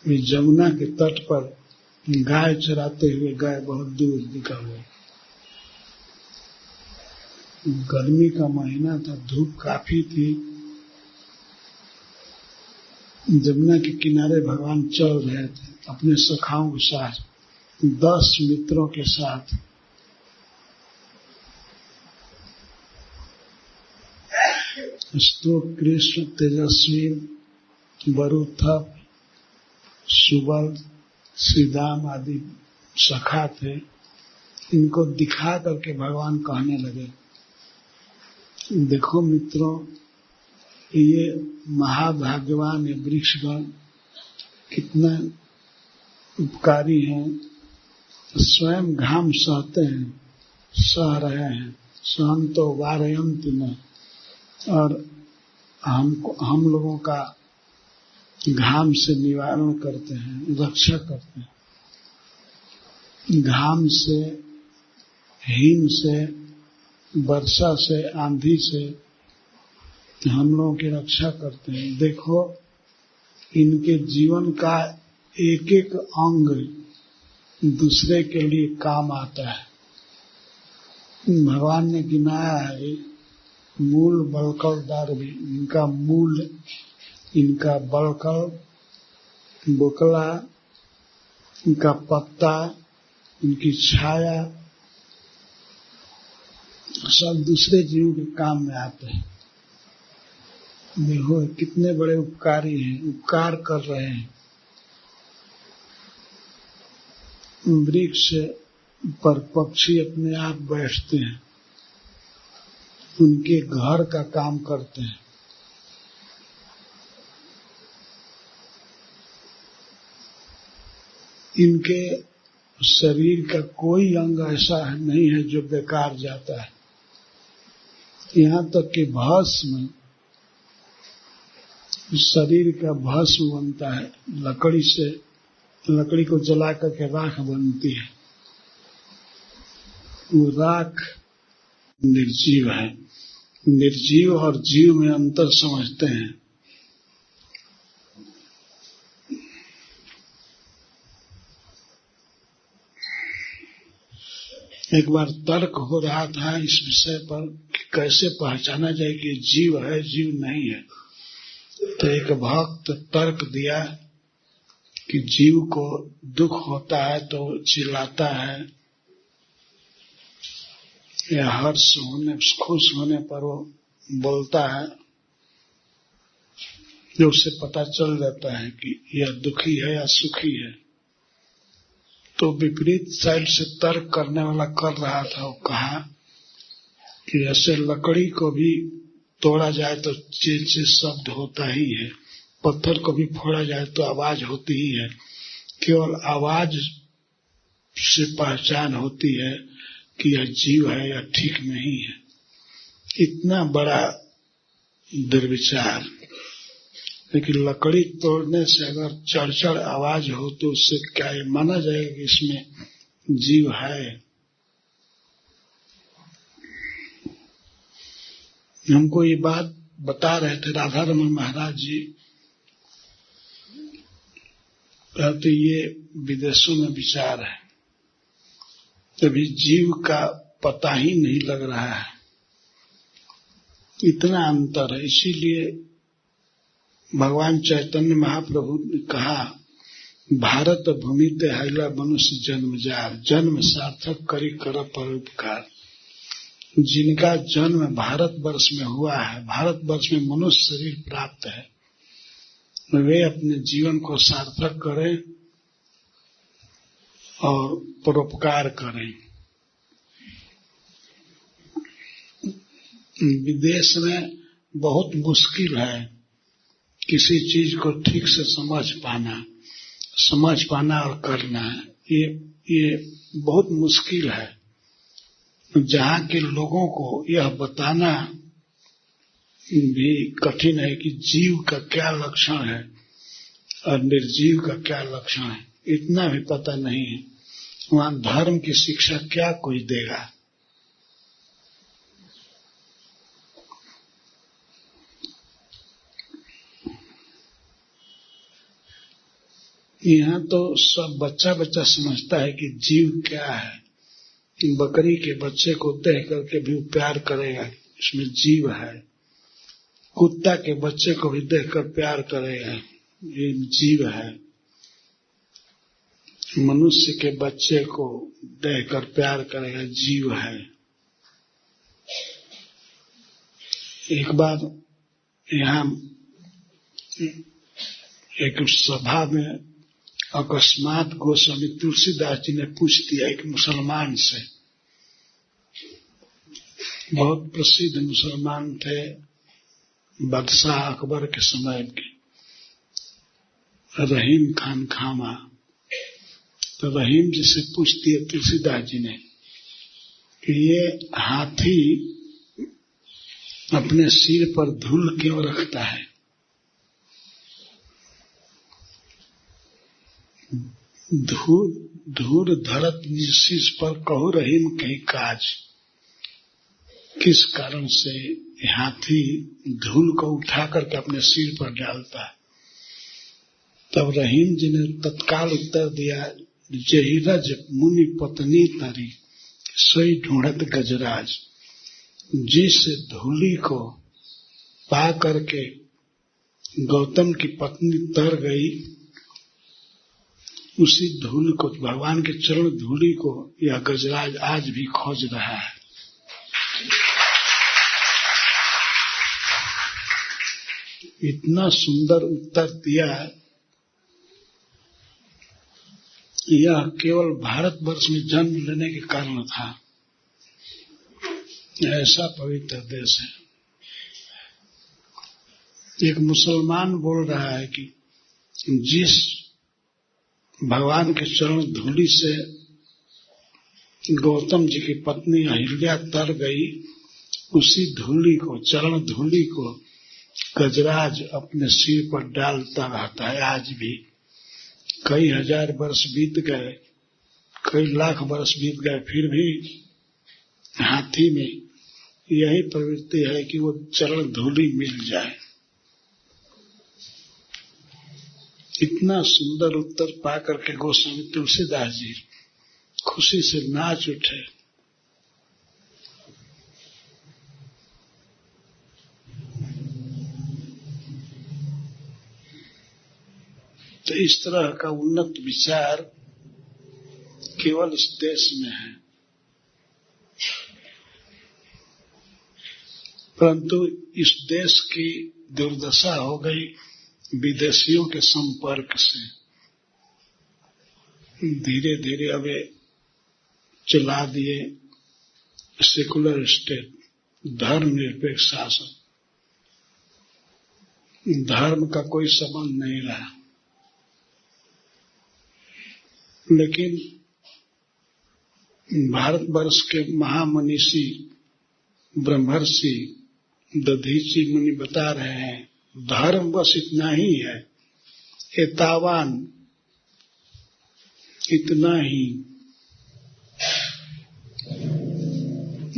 वे जमुना के तट पर गाय चराते हुए गए, बहुत दूर निकल गए। गर्मी का महीना था, धूप काफी थी। जमुना के किनारे भगवान चल रहे थे अपने सखाओं के साथ, 10 मित्रों के साथ। स्तो कृष्ण तेजस्वी बरुथप सुबल श्रीदाम आदि सखा थे। इनको दिखा करके भगवान कहने लगे, देखो मित्रों, ये महाभाग्यवान ये वृक्षगण कितना उपकारी हैं, स्वयं घाम सहते हैं, सह रहे हैं, सहंतो वारयन्ति न, और हम लोगों का घाम से निवारण करते हैं, रक्षा करते हैं। घाम से, हिम से, वर्षा से, आंधी से हम लोगों की रक्षा करते हैं। देखो, इनके जीवन का एक एक अंग दूसरे के लिए काम आता है। भगवान ने गिनाया है, मूल बलकल दार भी, इनका मूल, इनका बलकल, बोकला, इनका पत्ता, इनकी छाया, सब दूसरे जीव के काम में आते हैं। देखो कितने बड़े उपकारी हैं, उपकार कर रहे हैं। वृक्ष पर पक्षी अपने आप बैठते हैं, उनके घर का काम करते हैं। इनके शरीर का कोई अंग ऐसा नहीं है जो बेकार जाता है। यहाँ तक कि भस्म, शरीर का भस्म बनता है लकड़ी से, लकड़ी को जला करके राख बनती है। वो राख निर्जीव है। निर्जीव और जीव में अंतर समझते हैं। एक बार तर्क हो रहा था इस विषय पर कि कैसे पहचाना जाए कि जीव है, जीव नहीं है। तो एक भक्त तर्क दिया कि जीव को दुख होता है तो चिल्लाता है, या हर्ष होने, खुश होने पर वो बोलता है, जो उससे पता चल जाता है कि यह दुखी है या सुखी है। तो विपरीत साइड से तर्क करने वाला कर रहा था, वो कहा कि ऐसे लकड़ी को भी तोड़ा जाए तो चे चे शब्द होता ही है, पत्थर को भी फोड़ा जाए तो आवाज होती ही है। केवल आवाज से पहचान होती है कि यह जीव है या ठीक नहीं है। इतना बड़ा दुर्विचार। लेकिन लकड़ी तोड़ने से अगर चढ़ आवाज हो तो उससे क्या ये माना जाएगा कि इसमें जीव है? हमको ये बात बता रहे थे राधा रमन महाराज जी। तो ये विदेशों में विचार है, तभी जीव का पता ही नहीं लग रहा है, इतना अंतर है। इसीलिए भगवान चैतन्य महाप्रभु ने कहा, भारत भूमि ते हैला मनुष्य जन्म जार, जन्म सार्थक करी कर परोपकार। जिनका जन्म भारतवर्ष में हुआ है, भारतवर्ष में मनुष्य शरीर प्राप्त है, वे अपने जीवन को सार्थक करें और परोपकार करें। विदेश में बहुत मुश्किल है किसी चीज को ठीक से समझ पाना और करना। ये बहुत मुश्किल है। जहाँ के लोगों को यह बताना भी कठिन है कि जीव का क्या लक्षण है और निर्जीव का क्या लक्षण है, इतना भी पता नहीं है। वहाँ धर्म की शिक्षा क्या कोई देगा? यहाँ तो सब बच्चा समझता है कि जीव क्या है। बकरी के बच्चे को देख करके भी प्यार करेगा, इसमें जीव है। कुत्ता के बच्चे को भी देखकर प्यार करेगा, ये जीव है। मनुष्य के बच्चे को देखकर प्यार करेगा, जीव है। एक बार यहाँ एक सभा में अकस्मात गोस्वामी तुलसीदास जी ने पूछ दिया एक मुसलमान से, बहुत प्रसिद्ध मुसलमान थे बादशाह अकबर के समय के, रहीम खान खामा। तो रहीम जी से पूछती है तुलसीदास जी ने कि ये हाथी अपने सिर पर धूल क्यों रखता है? धूल धरत निज शीश पर कहु रहीम कही काज। किस कारण से हाथी धूल को उठा करके अपने सिर पर डालता है? तब रहीम जी ने तत्काल उत्तर दिया, जहिरज मुनि पत्नी तरी सोई ढूंढत गजराज। जिस धूली को पा करके गौतम की पत्नी तर गई, उसी धूल को, भगवान के चरण धूली को यह गजराज आज भी खोज रहा है। इतना सुंदर उत्तर दिया। यह केवल भारतवर्ष में जन्म लेने के कारण था। ऐसा पवित्र देश है। एक मुसलमान बोल रहा है कि जिस भगवान के चरण धूलि से गौतम जी की पत्नी अहिल्या तर गई, उसी धूलि को, चरण धूलि को गजराज अपने सिर पर डालता रहता है आज भी। कई हजार वर्ष बीत गए, कई लाख वर्ष बीत गए, फिर भी हाथी में यही प्रवृत्ति है कि वो चरण धूलि मिल जाए। इतना सुंदर उत्तर पाकर के गोस्वामी तुलसीदास जी खुशी से नाच उठे। तो इस तरह का उन्नत विचार केवल इस देश में है, परंतु इस देश की दुर्दशा हो गई विदेशियों के संपर्क से। धीरे धीरे अब चला दिए सेकुलर स्टेट, धर्म निरपेक्ष शासन। धर्म का कोई संबंध नहीं रहा। लेकिन भारतवर्ष के महामनीषी ब्रह्मर्षि दधीची मुनि बता रहे हैं, धर्म बस इतना ही है, एतावान, इतना ही।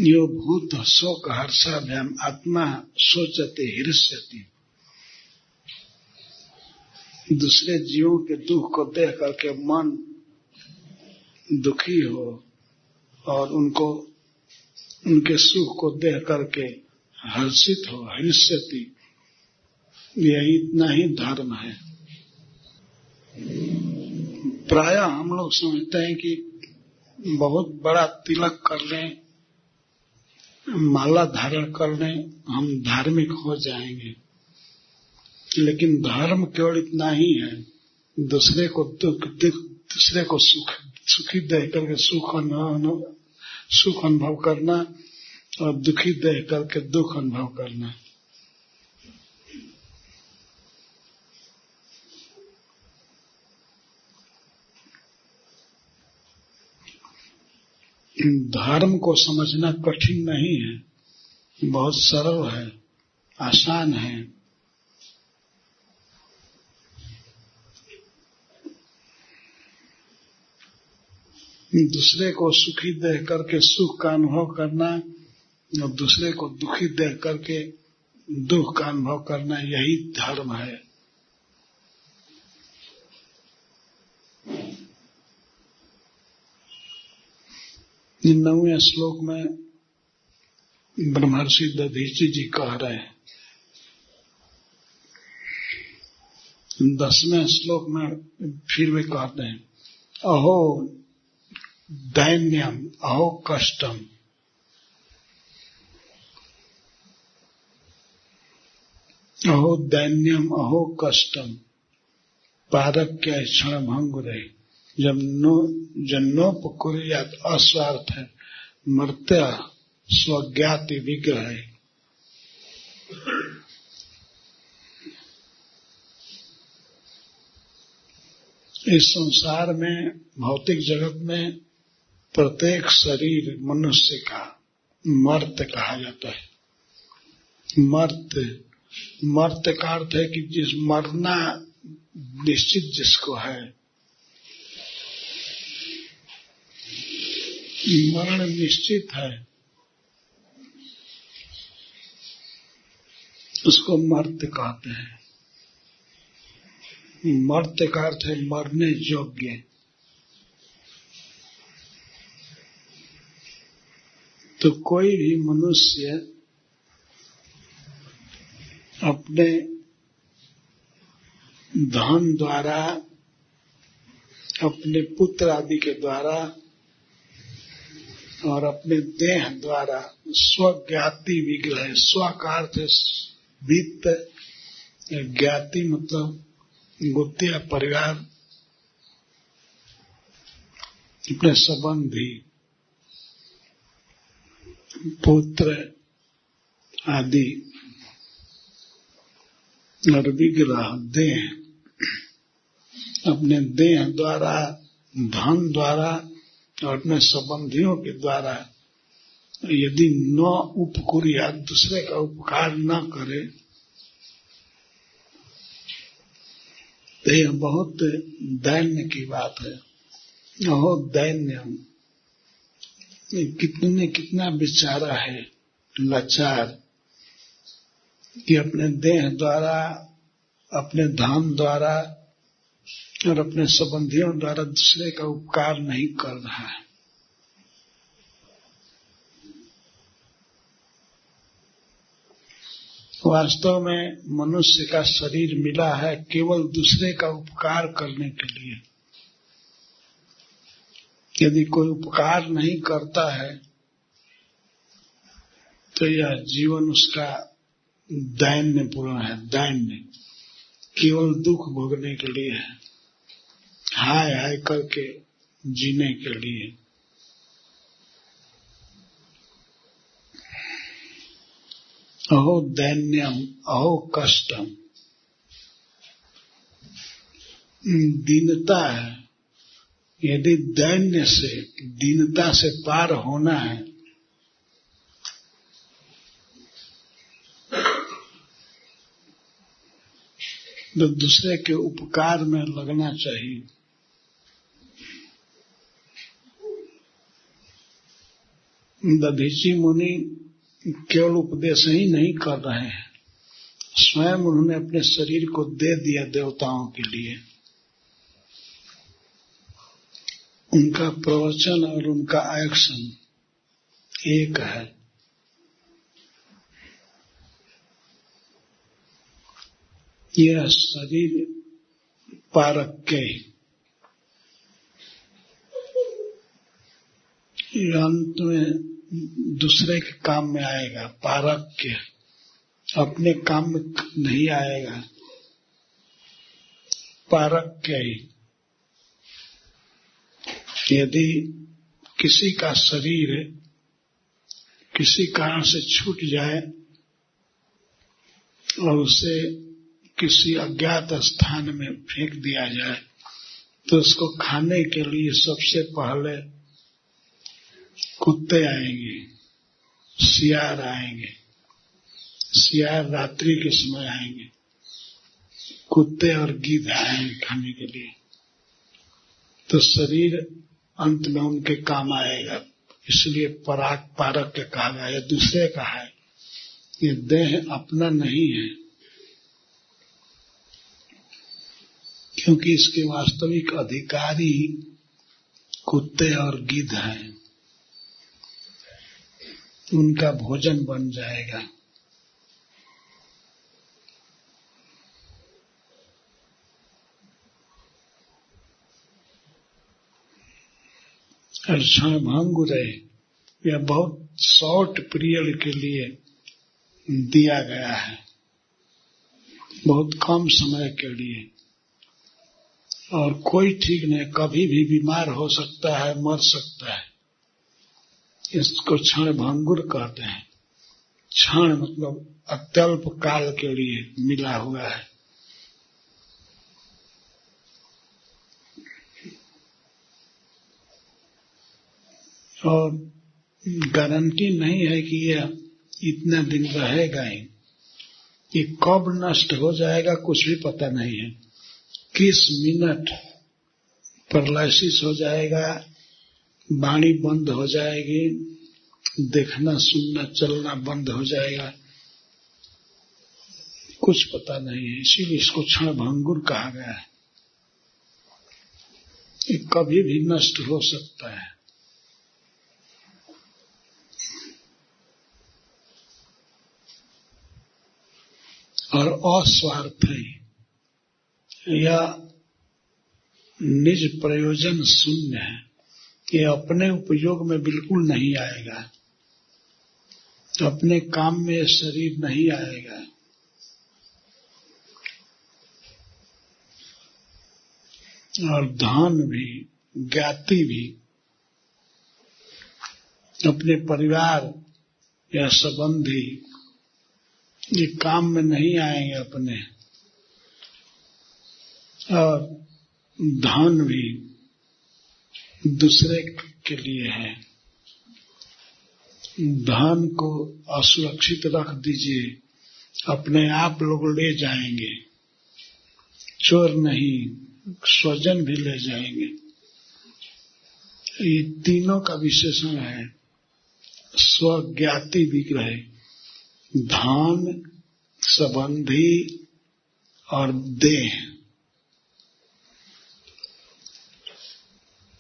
यो भूत शोक हर्षाभ्याम आत्मा सोचते हृष्यति। दूसरे जीवों के दुख को देख करके मन दुखी हो और उनको, उनके सुख को देख करके हर्षित हो, हृष्यति। यही इतना ही धर्म है। प्रायः हम लोग समझते हैं कि बहुत बड़ा तिलक कर लें, माला धारण कर लें, हम धार्मिक हो जाएंगे। लेकिन धर्म केवल इतना ही है, दूसरे को दुख, दूसरे को सुखी देख करके सुख अनुभव करना और दुखी देख करके दुख अनुभव करना। धर्म को समझना कठिन नहीं है, बहुत सरल है, आसान है। दूसरे को सुखी देख करके सुख का अनुभव करना और दूसरे को दुखी देख करके दुख का अनुभव करना, यही धर्म है। इन 9वें श्लोक में ब्रह्मर्षि दधीची जी कह रहे हैं। 10वें श्लोक में फिर वे कहते हैं, अहो दैन्यम अहो कष्टम। अहो दैन्यम अहो कष्टम पारक्य क्षण भंगुरे जन्नोपकुर्यात् अस्वार्थ मर्त्य स्वज्ञाति विग्रह। इस संसार में, भौतिक जगत में प्रत्येक शरीर मनुष्य का मर्त्य कहा जाता है। मर्त्य का अर्थ है कि जिस मरना निश्चित जिसको है, मरण निश्चित है, उसको मर्त्य कहते हैं। मर्त्य का अर्थ है मरने योग्य। तो कोई भी मनुष्य अपने धन द्वारा, अपने पुत्र आदि के द्वारा और अपने देह द्वारा स्वज्ञाति विग्रह, स्व का अर्थ है वित्त, ज्ञाति मतलब गोत्या परिवार, अपने संबंधी, पुत्र आदि और विग्रह देह, अपने देह द्वारा, धन द्वारा और अपने संबंधियों के द्वारा यदि न उपकुर्या, दूसरे का उपकार न करे तो यह बहुत दैन्य की बात है। बहुत दैन्य। कितना बेचारा है, लाचार, कि अपने देह द्वारा, अपने धन द्वारा और अपने संबंधियों द्वारा दूसरे का उपकार नहीं कर रहा है। वास्तव में मनुष्य का शरीर मिला है केवल दूसरे का उपकार करने के लिए। यदि कोई उपकार नहीं करता है तो यह जीवन उसका दैन्यपूर्ण है। दैन्य केवल दुख भोगने के लिए है, हाय हाय करके जीने के लिए। अहो दैन्यम अहो कष्टम, दीनता है। यदि दैन्य से, दीनता से पार होना है तो दूसरे के उपकार में लगना चाहिए। दधीची मुनि केवल उपदेश ही नहीं कर रहे हैं, स्वयं उन्होंने अपने शरीर को दे दिया देवताओं के लिए। उनका प्रवचन और उनका एक्शन एक है। यह शरीर पारक्य, अंत में दूसरे के काम में आएगा। पारक्य अपने काम में नहीं आएगा, पारक्य ही। यदि किसी का शरीर किसी कारण से छूट जाए और उसे किसी अज्ञात स्थान में फेंक दिया जाए तो उसको खाने के लिए सबसे पहले कुत्ते आएंगे, सियार आएंगे। सियार रात्रि के समय आएंगे, कुत्ते और गिद्ध आएंगे खाने के लिए। तो शरीर अंत में उनके काम आएगा। इसलिए पारक के कहा गया, यह दूसरे का है, ये देह अपना नहीं है, क्योंकि इसके वास्तविक अधिकारी कुत्ते और गिद्ध हैं। उनका भोजन बन जाएगा। और क्षणभंगुर है, यह बहुत शॉर्ट पीरियड के लिए दिया गया है, बहुत कम समय के लिए। और कोई ठीक नहीं, कभी भी बीमार हो सकता है, मर सकता है। इसको क्षणभंगुर कहते हैं। क्षण मतलब अत्यल्प काल के लिए मिला हुआ है। और गारंटी नहीं है कि यह इतना दिन रहेगा ही। ये कब नष्ट हो जाएगा कुछ भी पता नहीं है। किस मिनट पैरालिसिस हो जाएगा, वाणी बंद हो जाएगी, देखना सुनना चलना बंद हो जाएगा, कुछ पता नहीं है। इसीलिए इसको क्षणभंगुर कहा गया है। ये कभी भी नष्ट हो सकता है। और अस्वार्थ है या निज प्रयोजन शून्य है। ये अपने उपयोग में बिल्कुल नहीं आएगा, अपने काम में शरीर नहीं आएगा। और धन भी, ज्ञाति भी अपने परिवार या संबंधी ये काम में नहीं आएंगे अपने। और धन भी दूसरे के लिए है। धन को असुरक्षित रख दीजिए, अपने आप लोग ले जाएंगे। चोर नहीं, स्वजन भी ले जाएंगे। ये तीनों का विशेषण है स्वज्ञाति विग्रह। धन, संबंधी और देह,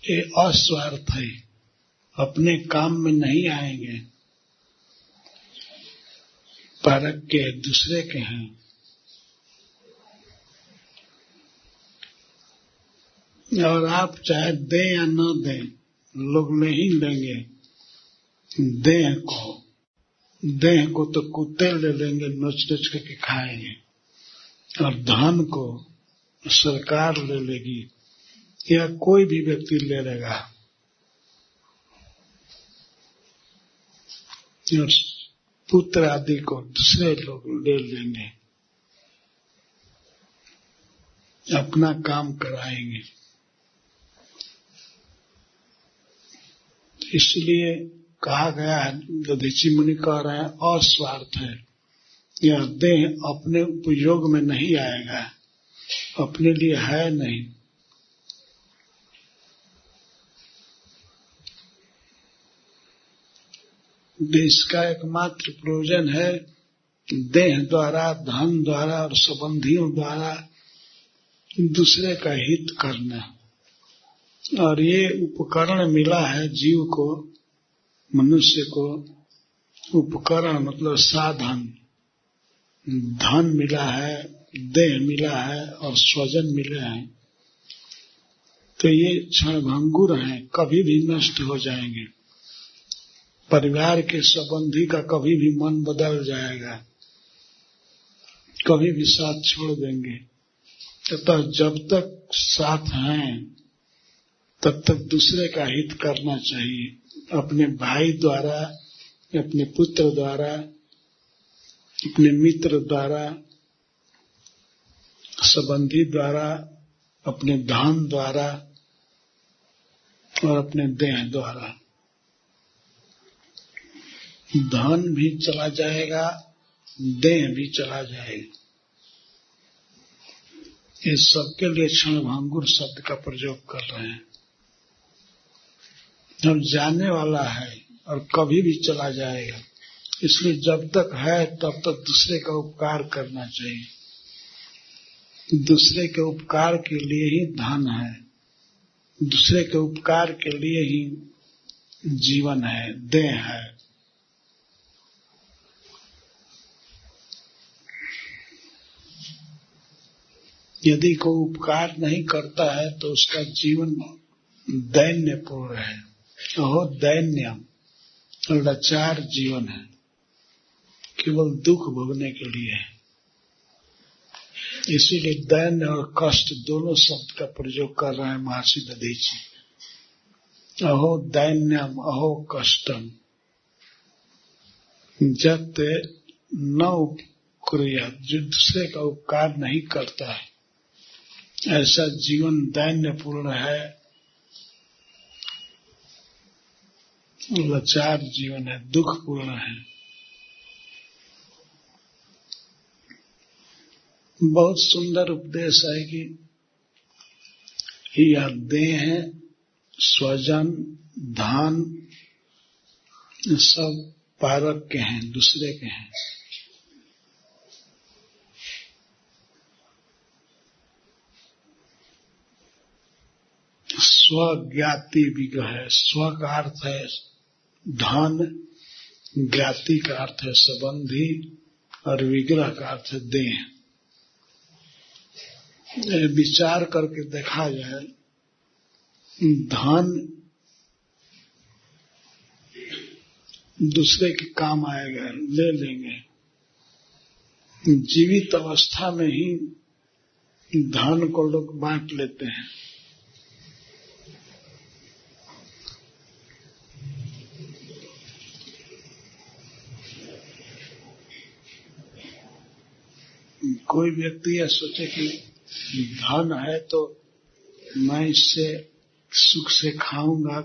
ये अस्वार्थ है, अपने काम में नहीं आएंगे, परक के दूसरे के हैं। और आप चाहे दें या न दें, लोग नहीं लेंगे। देह को तो कुत्ते ले लेंगे, नोच नोच के खाएंगे। और धन को सरकार ले लेगी या कोई भी व्यक्ति ले लेगा। और पुत्र आदि को दूसरे लोग ले लेंगे, अपना काम कराएंगे। इसलिए कहा गया है, दधीची मुनि कह रहे हैं, अस्वार्थ है। यह देह अपने उपयोग में नहीं आएगा, अपने लिए है नहीं। इसका एकमात्र प्रयोजन है देह द्वारा, धन द्वारा और संबंधियों द्वारा दूसरे का हित करना। और ये उपकरण मिला है जीव को, मनुष्य को। उपकरण मतलब साधन। धन मिला है, देह मिला है और स्वजन मिले हैं। तो ये क्षणभंगुर हैं, कभी भी नष्ट हो जाएंगे। परिवार के संबंधी का कभी भी मन बदल जाएगा, कभी भी साथ छोड़ देंगे। तथा जब तक साथ हैं तब तक दूसरे का हित करना चाहिए। अपने भाई द्वारा, अपने पुत्र द्वारा, अपने मित्र द्वारा, संबंधी द्वारा, अपने धन द्वारा और अपने देह द्वारा। धन भी चला जाएगा, देह भी चला जाएगा। ये सबके लिए क्षणभंगुर शब्द का प्रयोग कर रहे हैं। जब जाने वाला है और कभी भी चला जाएगा, इसलिए जब तक है तब तक दूसरे का उपकार करना चाहिए। दूसरे के उपकार के लिए ही धन है, दूसरे के उपकार के लिए ही जीवन है, देह है। यदि कोई उपकार नहीं करता है तो उसका जीवन दैन्यपूर्ण है। अहो दैन्यम, लाचार जीवन है, केवल दुख भोगने के लिए है। इसीलिए दैन्य और कष्ट दोनों शब्द का प्रयोग कर रहे हैं महर्षि दधीची। अहो दैन्यम, अहो कष्टम, जत न उपक्रिया, जो दूसरे का उपकार नहीं करता है, ऐसा जीवन दैन्यपूर्ण है। लाचार जीवन है, दुखपूर्ण है। बहुत सुंदर उपदेश है कि यह देह है, स्वजन, धन सब पारक के हैं, दूसरे के हैं। स्वज्ञाति विग्रह है। स्व का अर्थ है धन, ज्ञाति का अर्थ है संबंधी, और विग्रह का अर्थ है देह। विचार करके देखा जाए, धन दूसरे के काम आएगा, ले लेंगे। जीवित अवस्था में ही धन को लोग बांट लेते हैं। कोई व्यक्ति यह सोचे कि धन है तो मैं इससे सुख से खाऊंगा,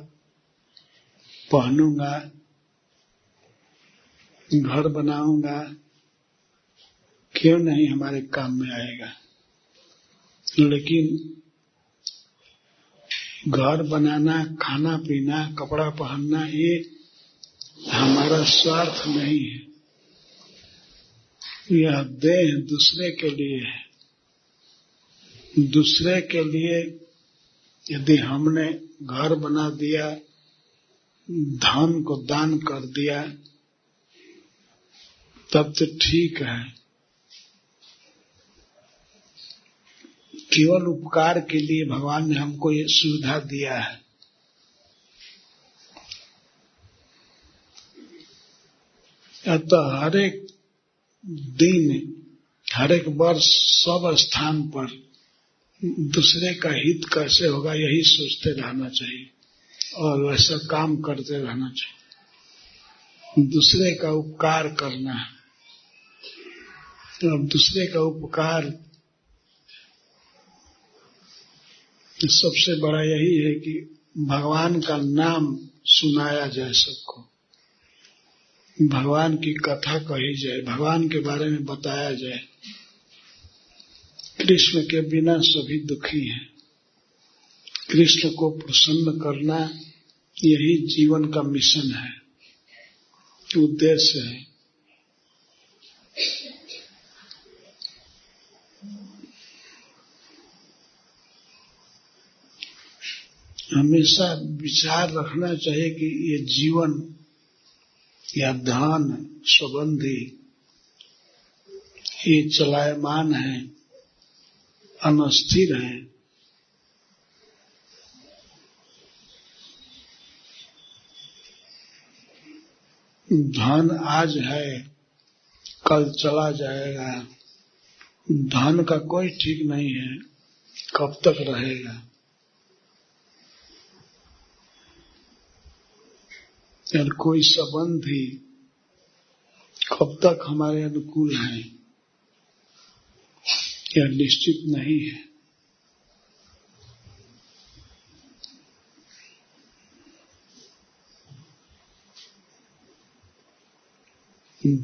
पहनूंगा, घर बनाऊंगा, क्यों नहीं हमारे काम में आएगा। लेकिन घर बनाना, खाना पीना, कपड़ा पहनना, ये हमारा स्वार्थ नहीं है। यह देह दूसरे के लिए है। दूसरे के लिए यदि हमने घर बना दिया, धन को दान कर दिया, तब तो ठीक है। केवल उपकार के लिए भगवान ने हमको ये सुविधा दिया है। अतः हर एक दिन, हर एक वर्ष, सब स्थान पर दूसरे का हित कैसे होगा यही सोचते रहना चाहिए और वैसा काम करते रहना चाहिए। दूसरे का उपकार करना है। अब दूसरे का उपकार सबसे बड़ा यही है कि भगवान का नाम सुनाया जाए सबको, भगवान की कथा कही जाए, भगवान के बारे में बताया जाए। कृष्ण के बिना सभी दुखी हैं। कृष्ण को प्रसन्न करना यही जीवन का मिशन है, उद्देश्य है। हमेशा विचार रखना चाहिए कि ये जीवन या धन संबंधी ये चलायमान है, अनस्थिर है। धन आज है, कल चला जाएगा। धन का कोई ठीक नहीं है कब तक रहेगा। और कोई संबंधी कब तक हमारे अनुकूल है यह निश्चित नहीं है।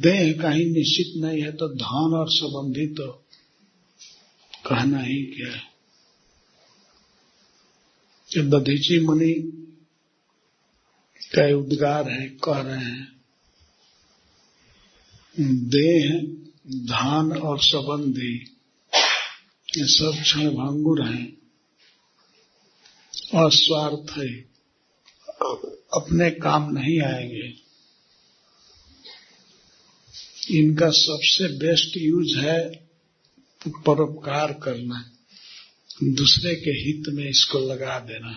देह का ही निश्चित नहीं है तो धन और संबंधी तो कहना ही क्या है। दधीची मुनि का उद्गार है, कह रहे हैं देह, धन और संबंधी ये सब क्षणभंगुर हैं, अस्वार्थ है, अपने काम नहीं आएंगे। इनका सबसे बेस्ट यूज है परोपकार करना, दूसरे के हित में इसको लगा देना,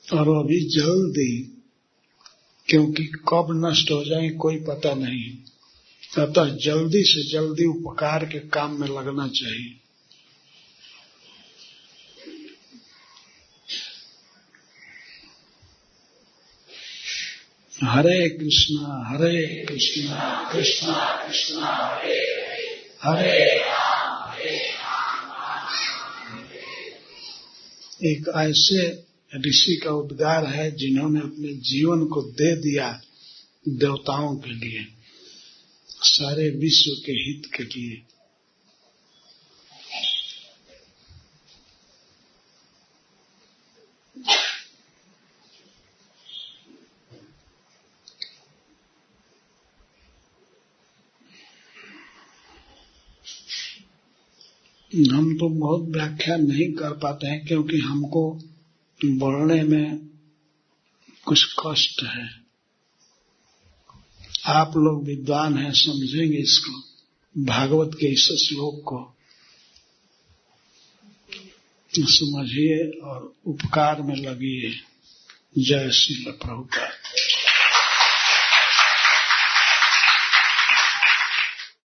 और वो भी जल्दी, क्योंकि कब नष्ट हो जाए कोई पता नहीं। अतः जल्दी से जल्दी उपकार के काम में लगना चाहिए। हरे कृष्णा कृष्णा कृष्णा हरे हरे राम। एक ऐसे ऋषि का उद्गार है जिन्होंने अपने जीवन को दे दिया देवताओं के लिए, सारे विश्व के हित के लिए। हम तो बहुत व्याख्या नहीं कर पाते हैं क्योंकि हमको बोलने में कुछ कष्ट है। आप लोग विद्वान हैं, समझेंगे इसको, भागवत के इस श्लोक को समझिए और उपकार में लगिए। जय श्री प्रभुपाद।